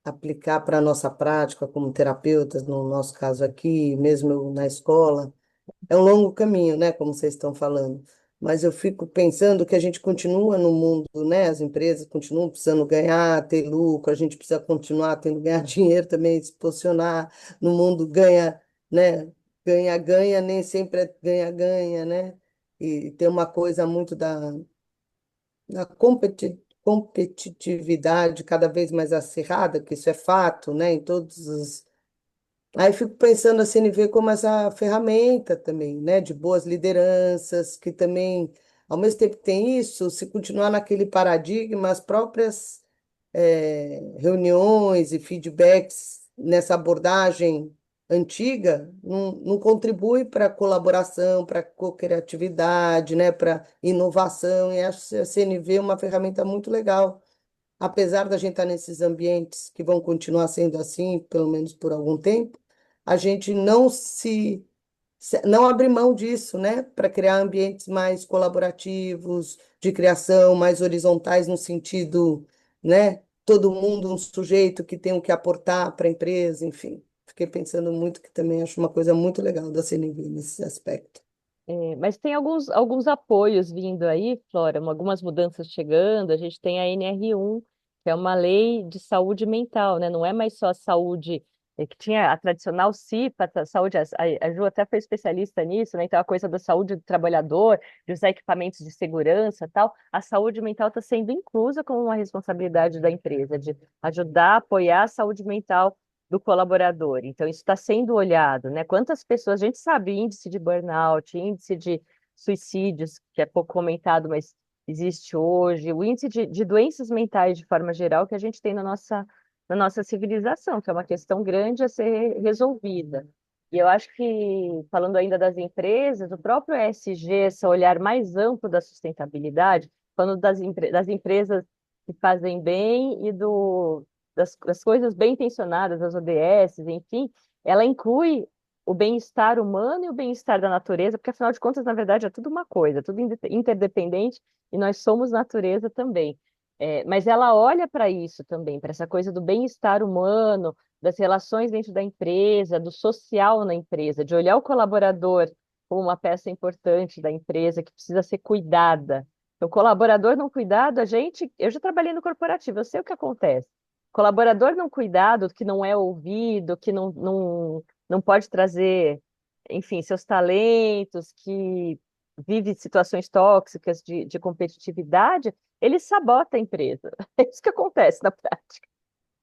aplicar para a nossa prática como terapeutas, no nosso caso aqui, mesmo eu na escola, é um longo caminho, né? Como vocês estão falando. Mas eu fico pensando que a gente continua no mundo, né? As empresas continuam precisando ganhar, ter lucro, a gente precisa continuar tendo ganhar dinheiro também, se posicionar no mundo ganha, né? Ganha, nem sempre é ganha, né? E tem uma coisa muito da competitividade cada vez mais acirrada, que isso é fato, né? Em todos os Aí eu fico pensando a CNV como essa ferramenta também, né, de boas lideranças, que também, ao mesmo tempo que tem isso, se continuar naquele paradigma, as próprias reuniões e feedbacks nessa abordagem antiga não contribui para a colaboração, para a co-criatividade, né, para inovação, e acho a CNV uma ferramenta muito legal apesar da gente estar nesses ambientes que vão continuar sendo assim, pelo menos por algum tempo, a gente não abrir mão disso, né, para criar ambientes mais colaborativos, de criação, mais horizontais no sentido, né, todo mundo um sujeito que tem o que aportar para a empresa, enfim. Fiquei pensando muito que também acho uma coisa muito legal da CNV nesse aspecto. Mas tem alguns apoios vindo aí, Flora, algumas mudanças chegando. A gente tem a NR1, que é uma lei de saúde mental, né? Não é mais só a saúde, que tinha a tradicional CIPA, saúde, a Ju até foi especialista nisso, né? Então, a coisa da saúde do trabalhador, de usar equipamentos de segurança tal. A saúde mental está sendo inclusa como uma responsabilidade da empresa, de ajudar a apoiar a saúde mental do colaborador. Então, isso está sendo olhado, né? Quantas pessoas, a gente sabe, índice de burnout, índice de suicídios, que é pouco comentado, mas existe hoje, o índice de doenças mentais de forma geral que a gente tem na nossa civilização, que é uma questão grande a ser resolvida. E eu acho que, falando ainda das empresas, o próprio ESG, esse olhar mais amplo da sustentabilidade, falando das empresas que fazem bem e das coisas bem intencionadas, das ODS, enfim, ela inclui o bem-estar humano e o bem-estar da natureza, porque afinal de contas, na verdade, é tudo uma coisa, tudo interdependente e nós somos natureza também. Mas ela olha para isso também, para essa coisa do bem-estar humano, das relações dentro da empresa, do social na empresa, de olhar o colaborador como uma peça importante da empresa que precisa ser cuidada. O colaborador não cuidado, eu já trabalhei no corporativo, eu sei o que acontece. Colaborador não cuidado, que não é ouvido, que não pode trazer, enfim, seus talentos, que vive situações tóxicas de competitividade, ele sabota a empresa. É isso que acontece na prática,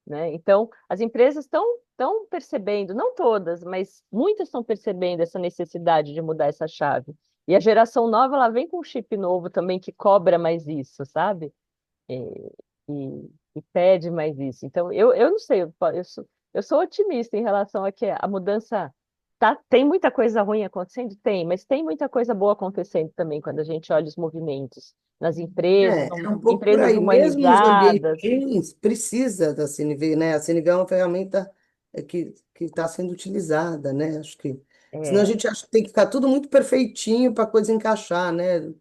né? Então, as empresas estão percebendo, não todas, mas muitas estão percebendo essa necessidade de mudar essa chave. E a geração nova, ela vem com um chip novo também que cobra mais isso, sabe? E pede mais isso. Então, eu não sei, eu sou otimista em relação a que a mudança tem muita coisa ruim acontecendo? Tem, mas tem muita coisa boa acontecendo também quando a gente olha os movimentos nas empresas, É um pouco por empresas aí. Mesmo nos ambientes humanizadas. ruins, precisa da CNV, né? A CNV é uma ferramenta que está sendo utilizada, né? Acho que. Senão a É, gente acha que tem que ficar tudo muito perfeitinho para a coisa encaixar, né?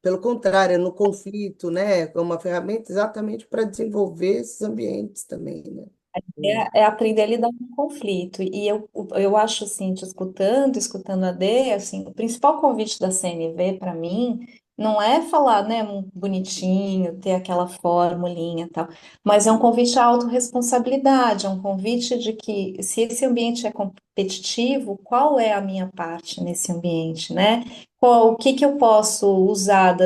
Pelo contrário, é no conflito, né? É uma ferramenta exatamente para desenvolver esses ambientes também, né? É aprender a lidar com o conflito. E eu acho assim, escutando a Dê, assim, o principal convite da CNV para mim não é falar, né, bonitinho, ter aquela formulinha e tal, mas é um convite à autorresponsabilidade, é um convite de que se esse ambiente é competitivo, qual é a minha parte nesse ambiente, né? O que que eu posso usar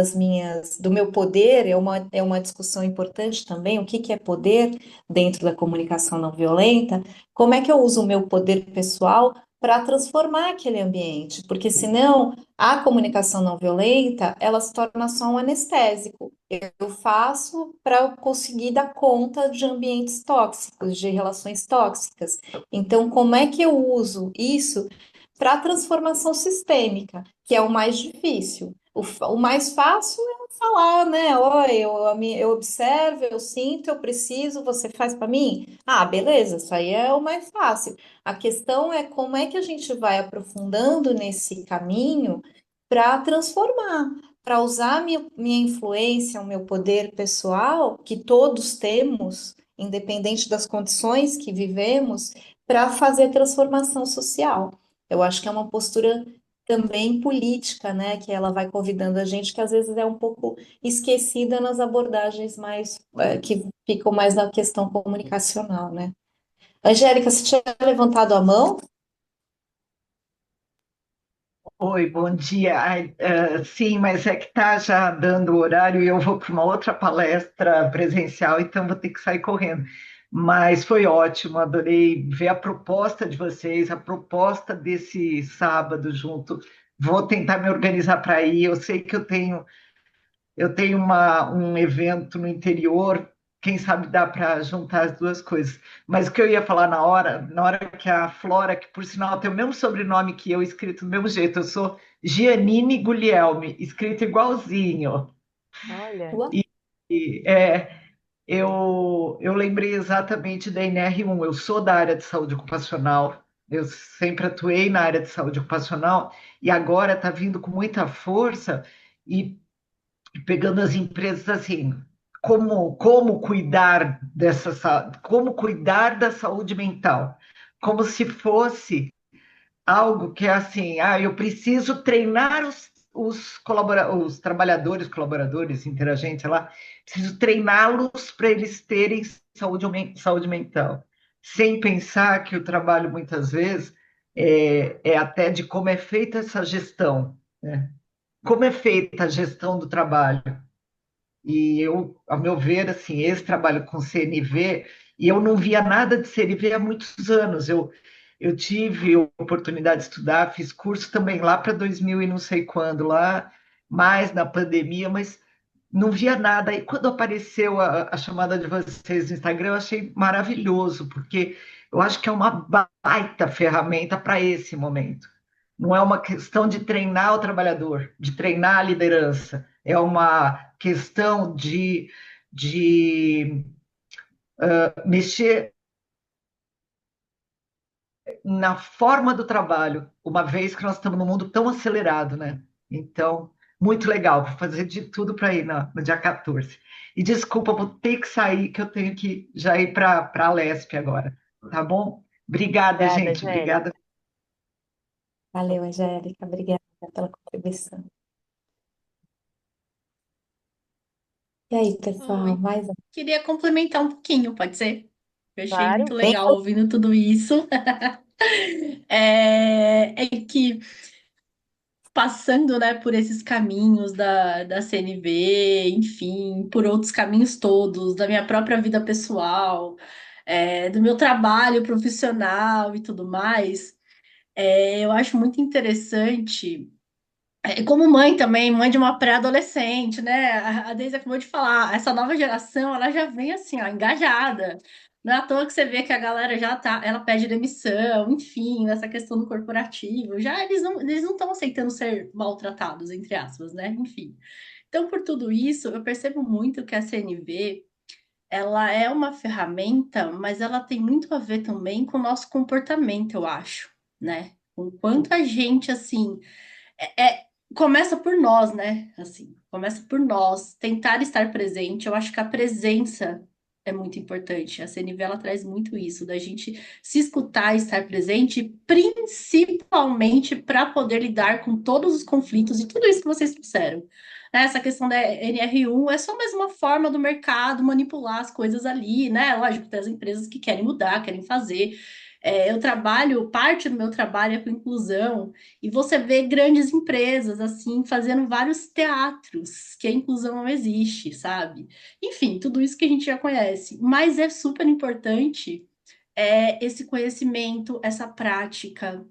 do meu poder, é uma discussão importante também, o que que é poder dentro da comunicação não violenta, como é que eu uso o meu poder pessoal para transformar aquele ambiente? Porque senão a comunicação não violenta, ela se torna só um anestésico. Eu faço para conseguir dar conta de ambientes tóxicos, de relações tóxicas. Então, como é que eu uso isso para a transformação sistêmica, que é o mais difícil? O mais fácil é falar, né? Olha, eu observo, eu sinto, eu preciso, você faz para mim? Ah, beleza, isso aí é o mais fácil. A questão é como é que a gente vai aprofundando nesse caminho para transformar, para usar minha influência, o meu poder pessoal, que todos temos, independente das condições que vivemos, para fazer transformação social. Eu acho que é uma postura também política, né, que ela vai convidando a gente, que às vezes é um pouco esquecida nas abordagens mais, que ficam mais na questão comunicacional, né? Angélica, você tinha levantado a mão? Oi, bom dia. Sim, mas é que está já dando o horário e eu vou para uma outra palestra presencial, então vou ter que sair correndo. Mas foi ótimo, adorei ver a proposta de vocês, a proposta desse sábado junto. Vou tentar me organizar para ir. Eu sei que eu tenho um evento no interior, quem sabe dá para juntar as duas coisas. Mas o que eu ia falar na hora que a Flora, que por sinal tem o mesmo sobrenome que eu, escrito do mesmo jeito, eu sou Giannini Guglielmi, escrito igualzinho. olha. E eu lembrei exatamente da NR1, eu sou da área de saúde ocupacional, eu sempre atuei na área de saúde ocupacional e agora está vindo com muita força e pegando as empresas assim, como cuidar como cuidar da saúde mental, como se fosse algo que é assim, eu preciso treinar os trabalhadores, colaboradores, interagentes, sei lá, preciso treiná-los para eles terem saúde mental, sem pensar que o trabalho muitas vezes é até de como é feita essa gestão, né? Como é feita a gestão do trabalho? E eu, ao meu ver, assim, esse trabalho com CNV, e eu não via nada de CNV há muitos anos. Eu tive oportunidade de estudar, fiz curso também lá para 2000 e não sei quando, lá mais na pandemia, mas não via nada. E quando apareceu a chamada de vocês no Instagram, eu achei maravilhoso, porque eu acho que é uma baita ferramenta para esse momento. Não é uma questão de treinar o trabalhador, de treinar a liderança, é uma questão de mexer na forma do trabalho, uma vez que nós estamos num mundo tão acelerado, né? Então, muito legal, vou fazer de tudo para ir no dia 14. E desculpa, vou ter que sair, que eu tenho que já ir para a Lesp agora, tá bom? Obrigada, Obrigada, gente. Angélica. Obrigada. Valeu, Angélica. Obrigada pela contribuição. E aí, pessoal, Oi. mais Queria complementar um pouquinho, pode ser? Eu achei muito Claro. bem? legal ouvindo tudo isso. É que passando, né, por esses caminhos da CNV, enfim, por outros caminhos todos, da minha própria vida pessoal, do meu trabalho profissional e tudo mais, eu acho muito interessante. Como mãe também, mãe de uma pré-adolescente, né? A Deise acabou de falar, essa nova geração, ela já vem assim, ó, engajada. Não é à toa que você vê que a galera já tá, ela pede demissão, enfim, nessa questão do corporativo. Já eles não estão aceitando ser maltratados, entre aspas, né? Enfim. Então, por tudo isso, eu percebo muito que a CNV, ela é uma ferramenta, mas ela tem muito a ver também com o nosso comportamento, eu acho, né? Com quanto a gente, assim, começa por nós, né? Assim, começa por nós tentar estar presente. Eu acho que a presença é muito importante. A CNV ela traz muito isso, da gente se escutar e estar presente, principalmente para poder lidar com todos os conflitos e tudo isso que vocês disseram. Né? Essa questão da NR1 é só mais uma forma do mercado manipular as coisas ali, né? Lógico, tem as empresas que querem mudar, querem fazer. Eu trabalho, parte do meu trabalho é com inclusão, e você vê grandes empresas, assim, fazendo vários teatros, que a inclusão não existe, sabe? Enfim, tudo isso que a gente já conhece. Mas é super importante esse conhecimento, essa prática.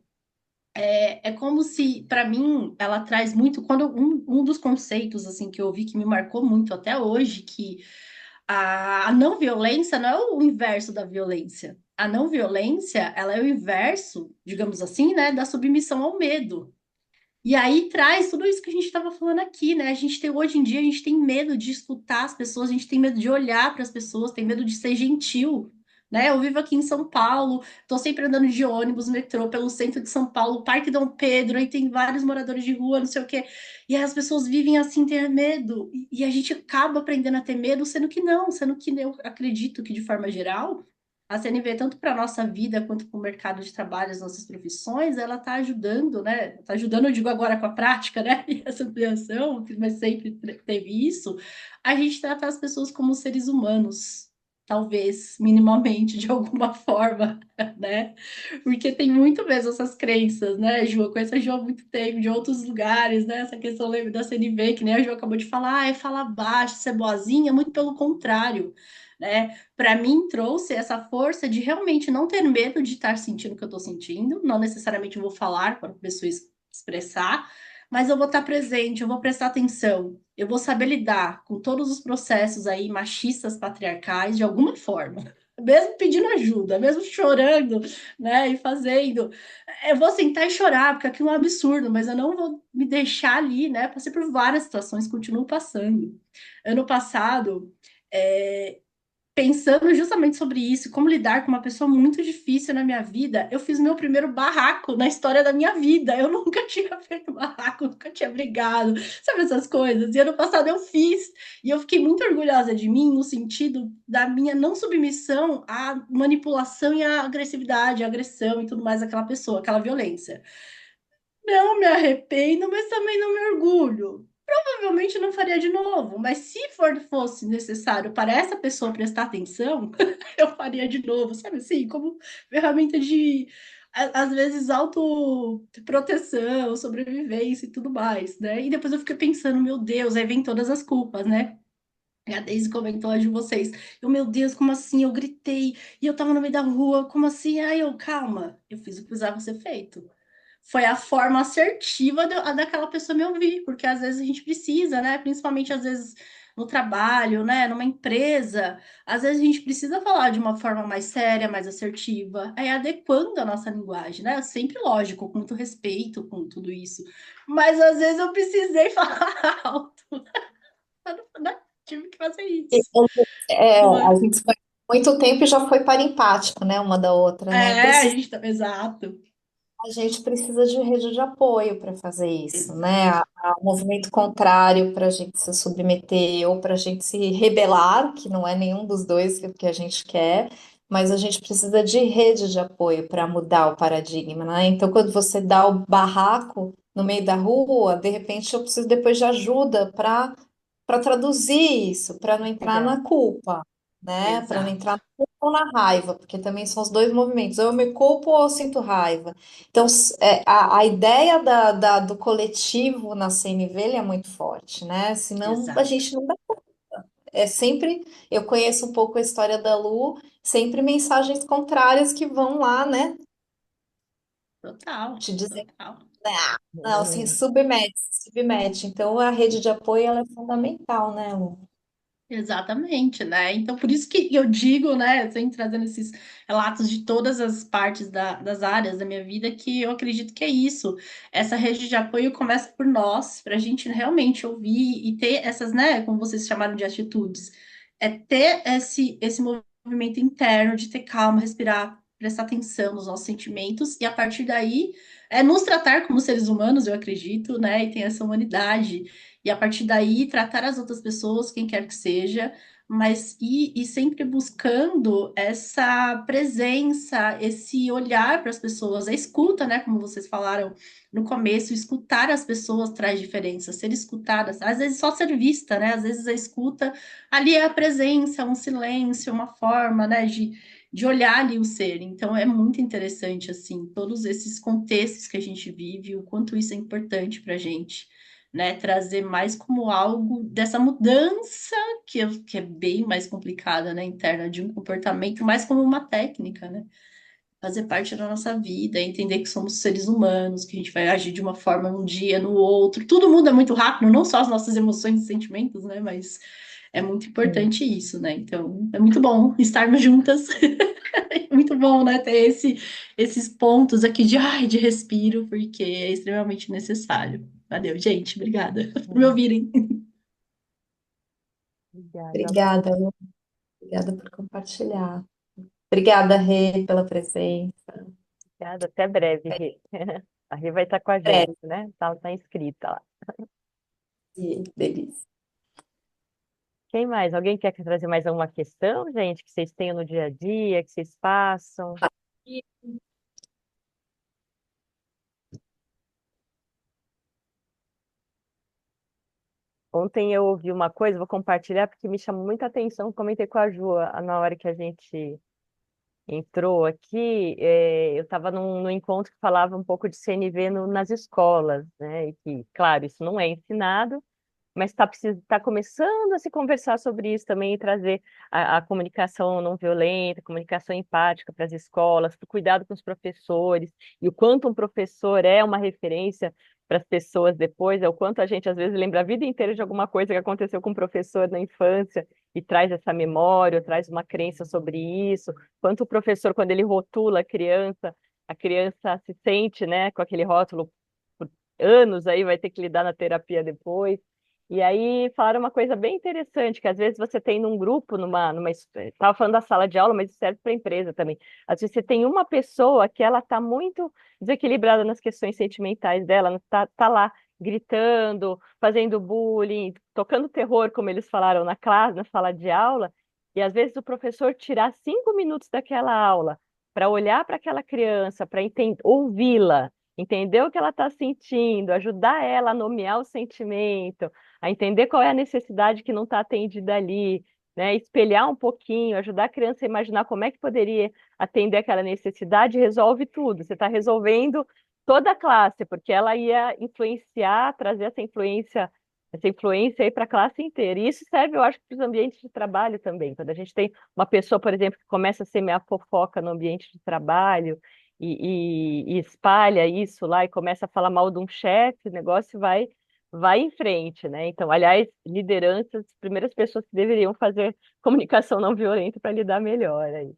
É como se, para mim, ela traz muito. Quando um dos conceitos assim que eu ouvi que me marcou muito até hoje, que a não violência não é o inverso da violência. A não violência, ela é o inverso, digamos assim, né, da submissão ao medo. E aí traz tudo isso que a gente estava falando aqui, né? A gente tem hoje em dia, a gente tem medo de escutar as pessoas, a gente tem medo de olhar para as pessoas, tem medo de ser gentil, né? Eu vivo aqui em São Paulo, estou sempre andando de ônibus, metrô pelo centro de São Paulo, Parque Dom Pedro, aí tem vários moradores de rua, não sei o quê. E aí as pessoas vivem assim, ter medo. E a gente acaba aprendendo a ter medo, sendo que não, sendo que eu acredito que de forma geral a CNV, tanto para a nossa vida quanto para o mercado de trabalho, as nossas profissões, ela está ajudando, né? Está ajudando, eu digo agora com a prática, né? E essa ampliação, mas sempre teve isso, a gente tratar as pessoas como seres humanos, talvez, minimamente, de alguma forma, né? Porque tem muito mesmo essas crenças, né, Ju? Eu conheço a Ju há muito tempo, de outros lugares, né? Essa questão lembra da CNV, que nem a Ju acabou de falar, é falar baixo, ser boazinha, muito pelo contrário, né? Para mim, trouxe essa força de realmente não ter medo de estar sentindo o que eu estou sentindo, não necessariamente vou falar para a pessoa expressar, mas eu vou estar presente, eu vou prestar atenção, eu vou saber lidar com todos os processos aí machistas, patriarcais, de alguma forma. Mesmo pedindo ajuda, mesmo chorando, né, e fazendo. Eu vou sentar e chorar, porque aquilo é um absurdo, mas eu não vou me deixar ali, né? Passei por várias situações, continuo passando. Ano passado, é, pensando justamente sobre isso, como lidar com uma pessoa muito difícil na minha vida, eu fiz meu primeiro barraco na história da minha vida. Eu nunca tinha feito barraco, nunca tinha brigado, sabe essas coisas? E ano passado eu fiz, e eu fiquei muito orgulhosa de mim no sentido da minha não submissão à manipulação e à agressividade, à agressão e tudo mais daquela pessoa, aquela violência. Não me arrependo, mas também não me orgulho. Provavelmente não faria de novo, mas se fosse necessário para essa pessoa prestar atenção, eu faria de novo, sabe assim? Como ferramenta de, às vezes, autoproteção, sobrevivência e tudo mais, né? E depois eu fiquei pensando, meu Deus, aí vem todas as culpas, né? A Daisy comentou a de vocês. Meu Deus, como assim? Eu gritei e eu tava no meio da rua, como assim? Aí eu, calma, eu fiz o que precisava ser feito. Foi a forma assertiva daquela pessoa me ouvir, porque às vezes a gente precisa, né? Principalmente às vezes no trabalho, né? Numa empresa, às vezes a gente precisa falar de uma forma mais séria, mais assertiva, aí adequando a nossa linguagem, né? Sempre lógico, com muito respeito, com tudo isso. Mas às vezes eu precisei falar alto, né? Tive que fazer isso, não A é? gente se conhece há muito tempo e já foi parempática, né, uma da outra, né? A gente tá, exato. A gente precisa de rede de apoio para fazer isso, né? O movimento contrário para a gente se submeter ou para a gente se rebelar, que não é nenhum dos dois que a gente quer, mas a gente precisa de rede de apoio para mudar o paradigma, né? Então, quando você dá o barraco no meio da rua, de repente eu preciso depois de ajuda para traduzir isso, para não entrar Legal. na culpa, né? Para não entrar Exato. na culpa ou na raiva, porque também são os dois movimentos. Ou eu me culpo ou eu sinto raiva. Então, a ideia do coletivo na CNV ele é muito forte, né? Senão a Exato. gente não dá. É sempre, eu conheço um pouco a história da Lu, sempre mensagens contrárias que vão lá, né? Total. Te dizer, Total. ah, não, se Uhum. submete, se submete. Então, a rede de apoio, ela é fundamental, né, Lu? Exatamente, né? Então, por isso que eu digo, né, sempre trazendo esses relatos de todas as partes das áreas da minha vida, que eu acredito que é isso. Essa rede de apoio começa por nós, para a gente realmente ouvir e ter essas, né, como vocês chamaram de atitudes. É ter esse movimento interno de ter calma, respirar, prestar atenção nos nossos sentimentos, e a partir daí, nos tratar como seres humanos, eu acredito, né, e tem essa humanidade. E a partir daí tratar as outras pessoas, quem quer que seja, mas e sempre buscando essa presença, esse olhar para as pessoas, a escuta, né? Como vocês falaram no começo, escutar as pessoas traz diferença, ser escutada, às vezes só ser vista, né? Às vezes a escuta ali é a presença, um silêncio, uma forma, né? De olhar ali o ser. Então é muito interessante, assim, todos esses contextos que a gente vive, o quanto isso é importante para a gente, né? Trazer mais como algo dessa mudança que é bem mais complicada, né? Interna de um comportamento, mais como uma técnica, né? Fazer parte da nossa vida, entender que somos seres humanos, que a gente vai agir de uma forma um dia, no outro. Tudo muda muito rápido, não só as nossas emoções e sentimentos, né? Mas é muito importante isso, né? Então, é muito bom estarmos juntas. É muito bom, né? Ter esses pontos aqui de respiro, porque é extremamente necessário. Valeu, gente. Obrigada por me Uhum. ouvirem. Obrigada, Lu. Obrigada, Lu. Obrigada por compartilhar. Obrigada, Rê, pela presença. Obrigada. Até breve, Rê. A Rê vai estar com a gente, É, né? Tá inscrita lá. delícia. Quem mais? Alguém quer trazer mais alguma questão, gente, que vocês tenham no dia a dia, que vocês façam? Ontem eu ouvi uma coisa, vou compartilhar porque me chamou muita atenção. Comentei com a Ju na hora que a gente entrou aqui. Eu estava num encontro que falava um pouco de CNV nas escolas, né? E que, claro, isso não é ensinado, mas tá começando a se conversar sobre isso também e trazer a comunicação não violenta, a comunicação empática para as escolas, para o cuidado com os professores, e o quanto um professor é uma referência para as pessoas depois, é o quanto a gente às vezes lembra a vida inteira de alguma coisa que aconteceu com o professor na infância e traz essa memória, ou traz uma crença sobre isso, quanto o professor, quando ele rotula a criança se sente, né, com aquele rótulo por anos aí, vai ter que lidar na terapia depois. E aí falaram uma coisa bem interessante, que às vezes você tem num grupo, estava falando da sala de aula, mas isso serve para a empresa também. Às vezes você tem uma pessoa que ela está muito desequilibrada nas questões sentimentais dela, tá lá gritando, fazendo bullying, tocando terror, como eles falaram na classe, na sala de aula, e às vezes o professor tirar 5 minutos daquela aula para olhar para aquela criança, para ouvi-la, entender o que ela está sentindo, ajudar ela a nomear o sentimento, a entender qual é a necessidade que não está atendida ali, né? Espelhar um pouquinho, ajudar a criança a imaginar como é que poderia atender aquela necessidade, resolve tudo. Você está resolvendo toda a classe, porque ela ia influenciar, trazer essa influência aí para a classe inteira. E isso serve, eu acho, para os ambientes de trabalho também. Quando a gente tem uma pessoa, por exemplo, que começa a semear fofoca no ambiente de trabalho e espalha isso lá e começa a falar mal de um chefe, o negócio vai em frente, né? Então, aliás, lideranças, as primeiras pessoas que deveriam fazer comunicação não violenta para lidar melhor aí.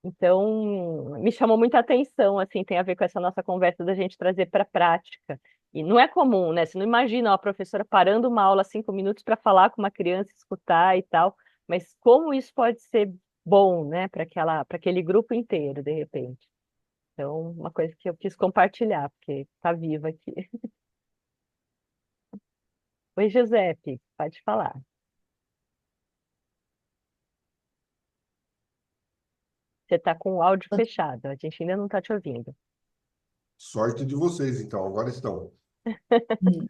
Então, me chamou muita atenção, assim, tem a ver com essa nossa conversa da gente trazer para a prática. E não é comum, né? Você não imagina a professora parando uma aula 5 minutos para falar com uma criança, escutar e tal, mas como isso pode ser bom, né, para aquele grupo inteiro, de repente. Então, uma coisa que eu quis compartilhar, porque está viva aqui. Oi, Giuseppe, pode falar. Você está com o áudio fechado, a gente ainda não está te ouvindo. Sorte de vocês, então, agora estão. Hum.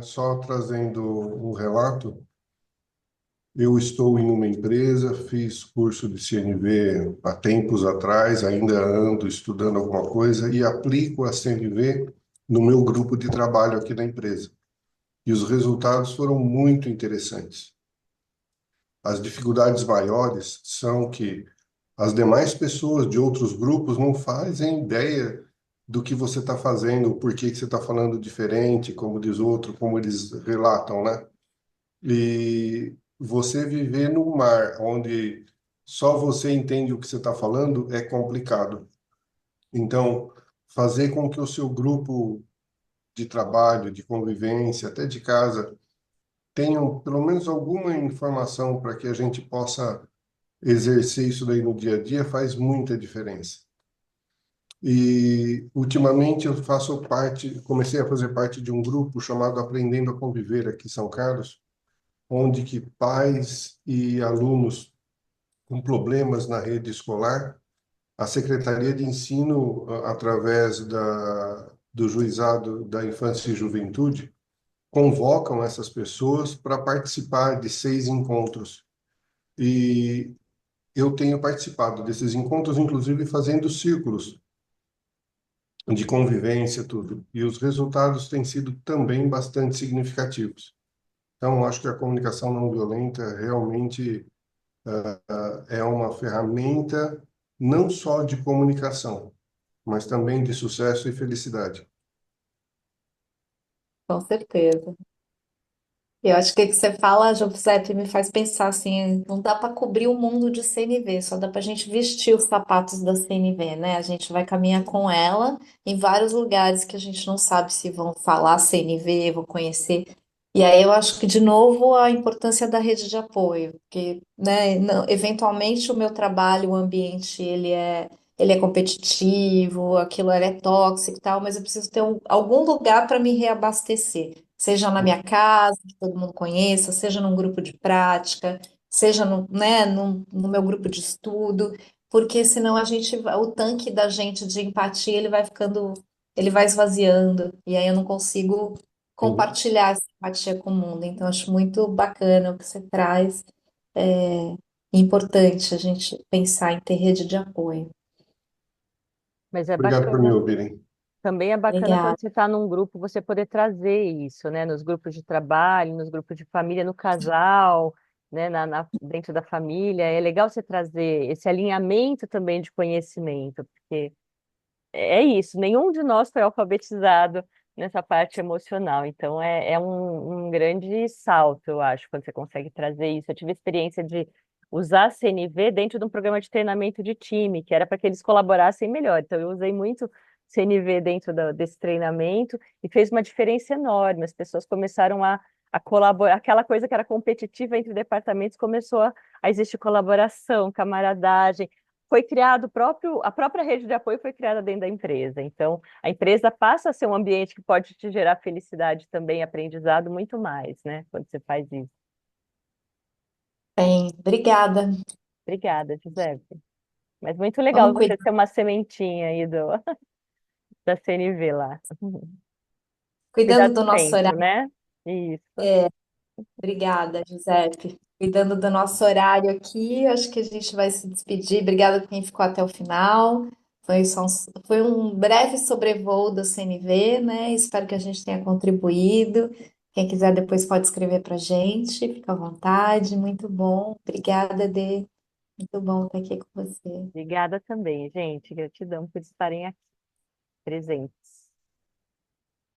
Só trazendo um relato, eu estou em uma empresa, fiz curso de CNV há tempos atrás, ainda ando estudando alguma coisa e aplico a CNV no meu grupo de trabalho aqui na empresa. E os resultados foram muito interessantes. As dificuldades maiores são que as demais pessoas de outros grupos não fazem ideia do que você está fazendo, por que que você está falando diferente, como diz outro, como eles relatam, né? E você viver num mar onde só você entende o que você está falando é complicado. Então, fazer com que o seu grupo de trabalho, de convivência, até de casa, tenham pelo menos alguma informação para que a gente possa exercer isso daí no dia a dia faz muita diferença. E ultimamente eu faço parte, comecei a fazer parte de um grupo chamado Aprendendo a Conviver aqui em São Carlos, onde que pais e alunos com problemas na rede escolar, a Secretaria de Ensino, através do Juizado da Infância e Juventude, convocam essas pessoas para participar de 6 encontros. E eu tenho participado desses encontros, inclusive fazendo círculos de convivência, tudo. E os resultados têm sido também bastante significativos. Então, acho que a comunicação não violenta realmente é uma ferramenta não só de comunicação, mas também de sucesso e felicidade. Com certeza. Eu acho que o que você fala, Giuseppe, me faz pensar assim, não dá para cobrir o mundo de CNV, só dá para a gente vestir os sapatos da CNV, né? A gente vai caminhar com ela em vários lugares que a gente não sabe se vão falar CNV, vão conhecer. E aí eu acho que, de novo, a importância da rede de apoio, porque, né, eventualmente o meu trabalho, o ambiente, ele é competitivo, aquilo é tóxico e tal, mas eu preciso ter algum lugar para me reabastecer. Seja na minha casa, que todo mundo conheça, seja num grupo de prática, seja no meu grupo de estudo, porque senão o tanque da gente de empatia, ele vai esvaziando, e aí eu não consigo Uhum. compartilhar essa empatia com o mundo. Então, acho muito bacana o que você traz, é importante a gente pensar em ter rede de apoio. Mas é Obrigado por me bacana. ouvirem. Também é bacana Obrigada. quando você está num grupo, você poder trazer isso, né? Nos grupos de trabalho, nos grupos de família, no casal, né? Dentro da família. É legal você trazer esse alinhamento também de conhecimento, porque é isso, nenhum de nós foi alfabetizado nessa parte emocional. Então, é um grande salto, eu acho, quando você consegue trazer isso. Eu tive a experiência de usar a CNV dentro de um programa de treinamento de time, que era para que eles colaborassem melhor. Então, eu usei muito CNV dentro desse treinamento e fez uma diferença enorme. As pessoas começaram a colaborar, aquela coisa que era competitiva entre departamentos começou a existir colaboração, camaradagem, foi criado a própria rede de apoio foi criada dentro da empresa. Então, a empresa passa a ser um ambiente que pode te gerar felicidade também, aprendizado muito mais, né? Quando você faz isso. Bem, obrigada. Obrigada, Giuseppe. Mas muito legal Vamos você cuidar, ter uma sementinha aí da CNV lá. Cuidar cuidando do do nosso centro, horário. né? Isso. Obrigada, Giuseppe. Cuidando do nosso horário aqui, acho que a gente vai se despedir. Obrigada por quem ficou até o final. Foi um breve sobrevoo do CNV, né? Espero que a gente tenha contribuído. Quem quiser depois pode escrever para a gente, fica à vontade. Muito bom. Obrigada, Dê. Muito bom estar aqui com você. Obrigada também, gente. Gratidão por estarem aqui presentes.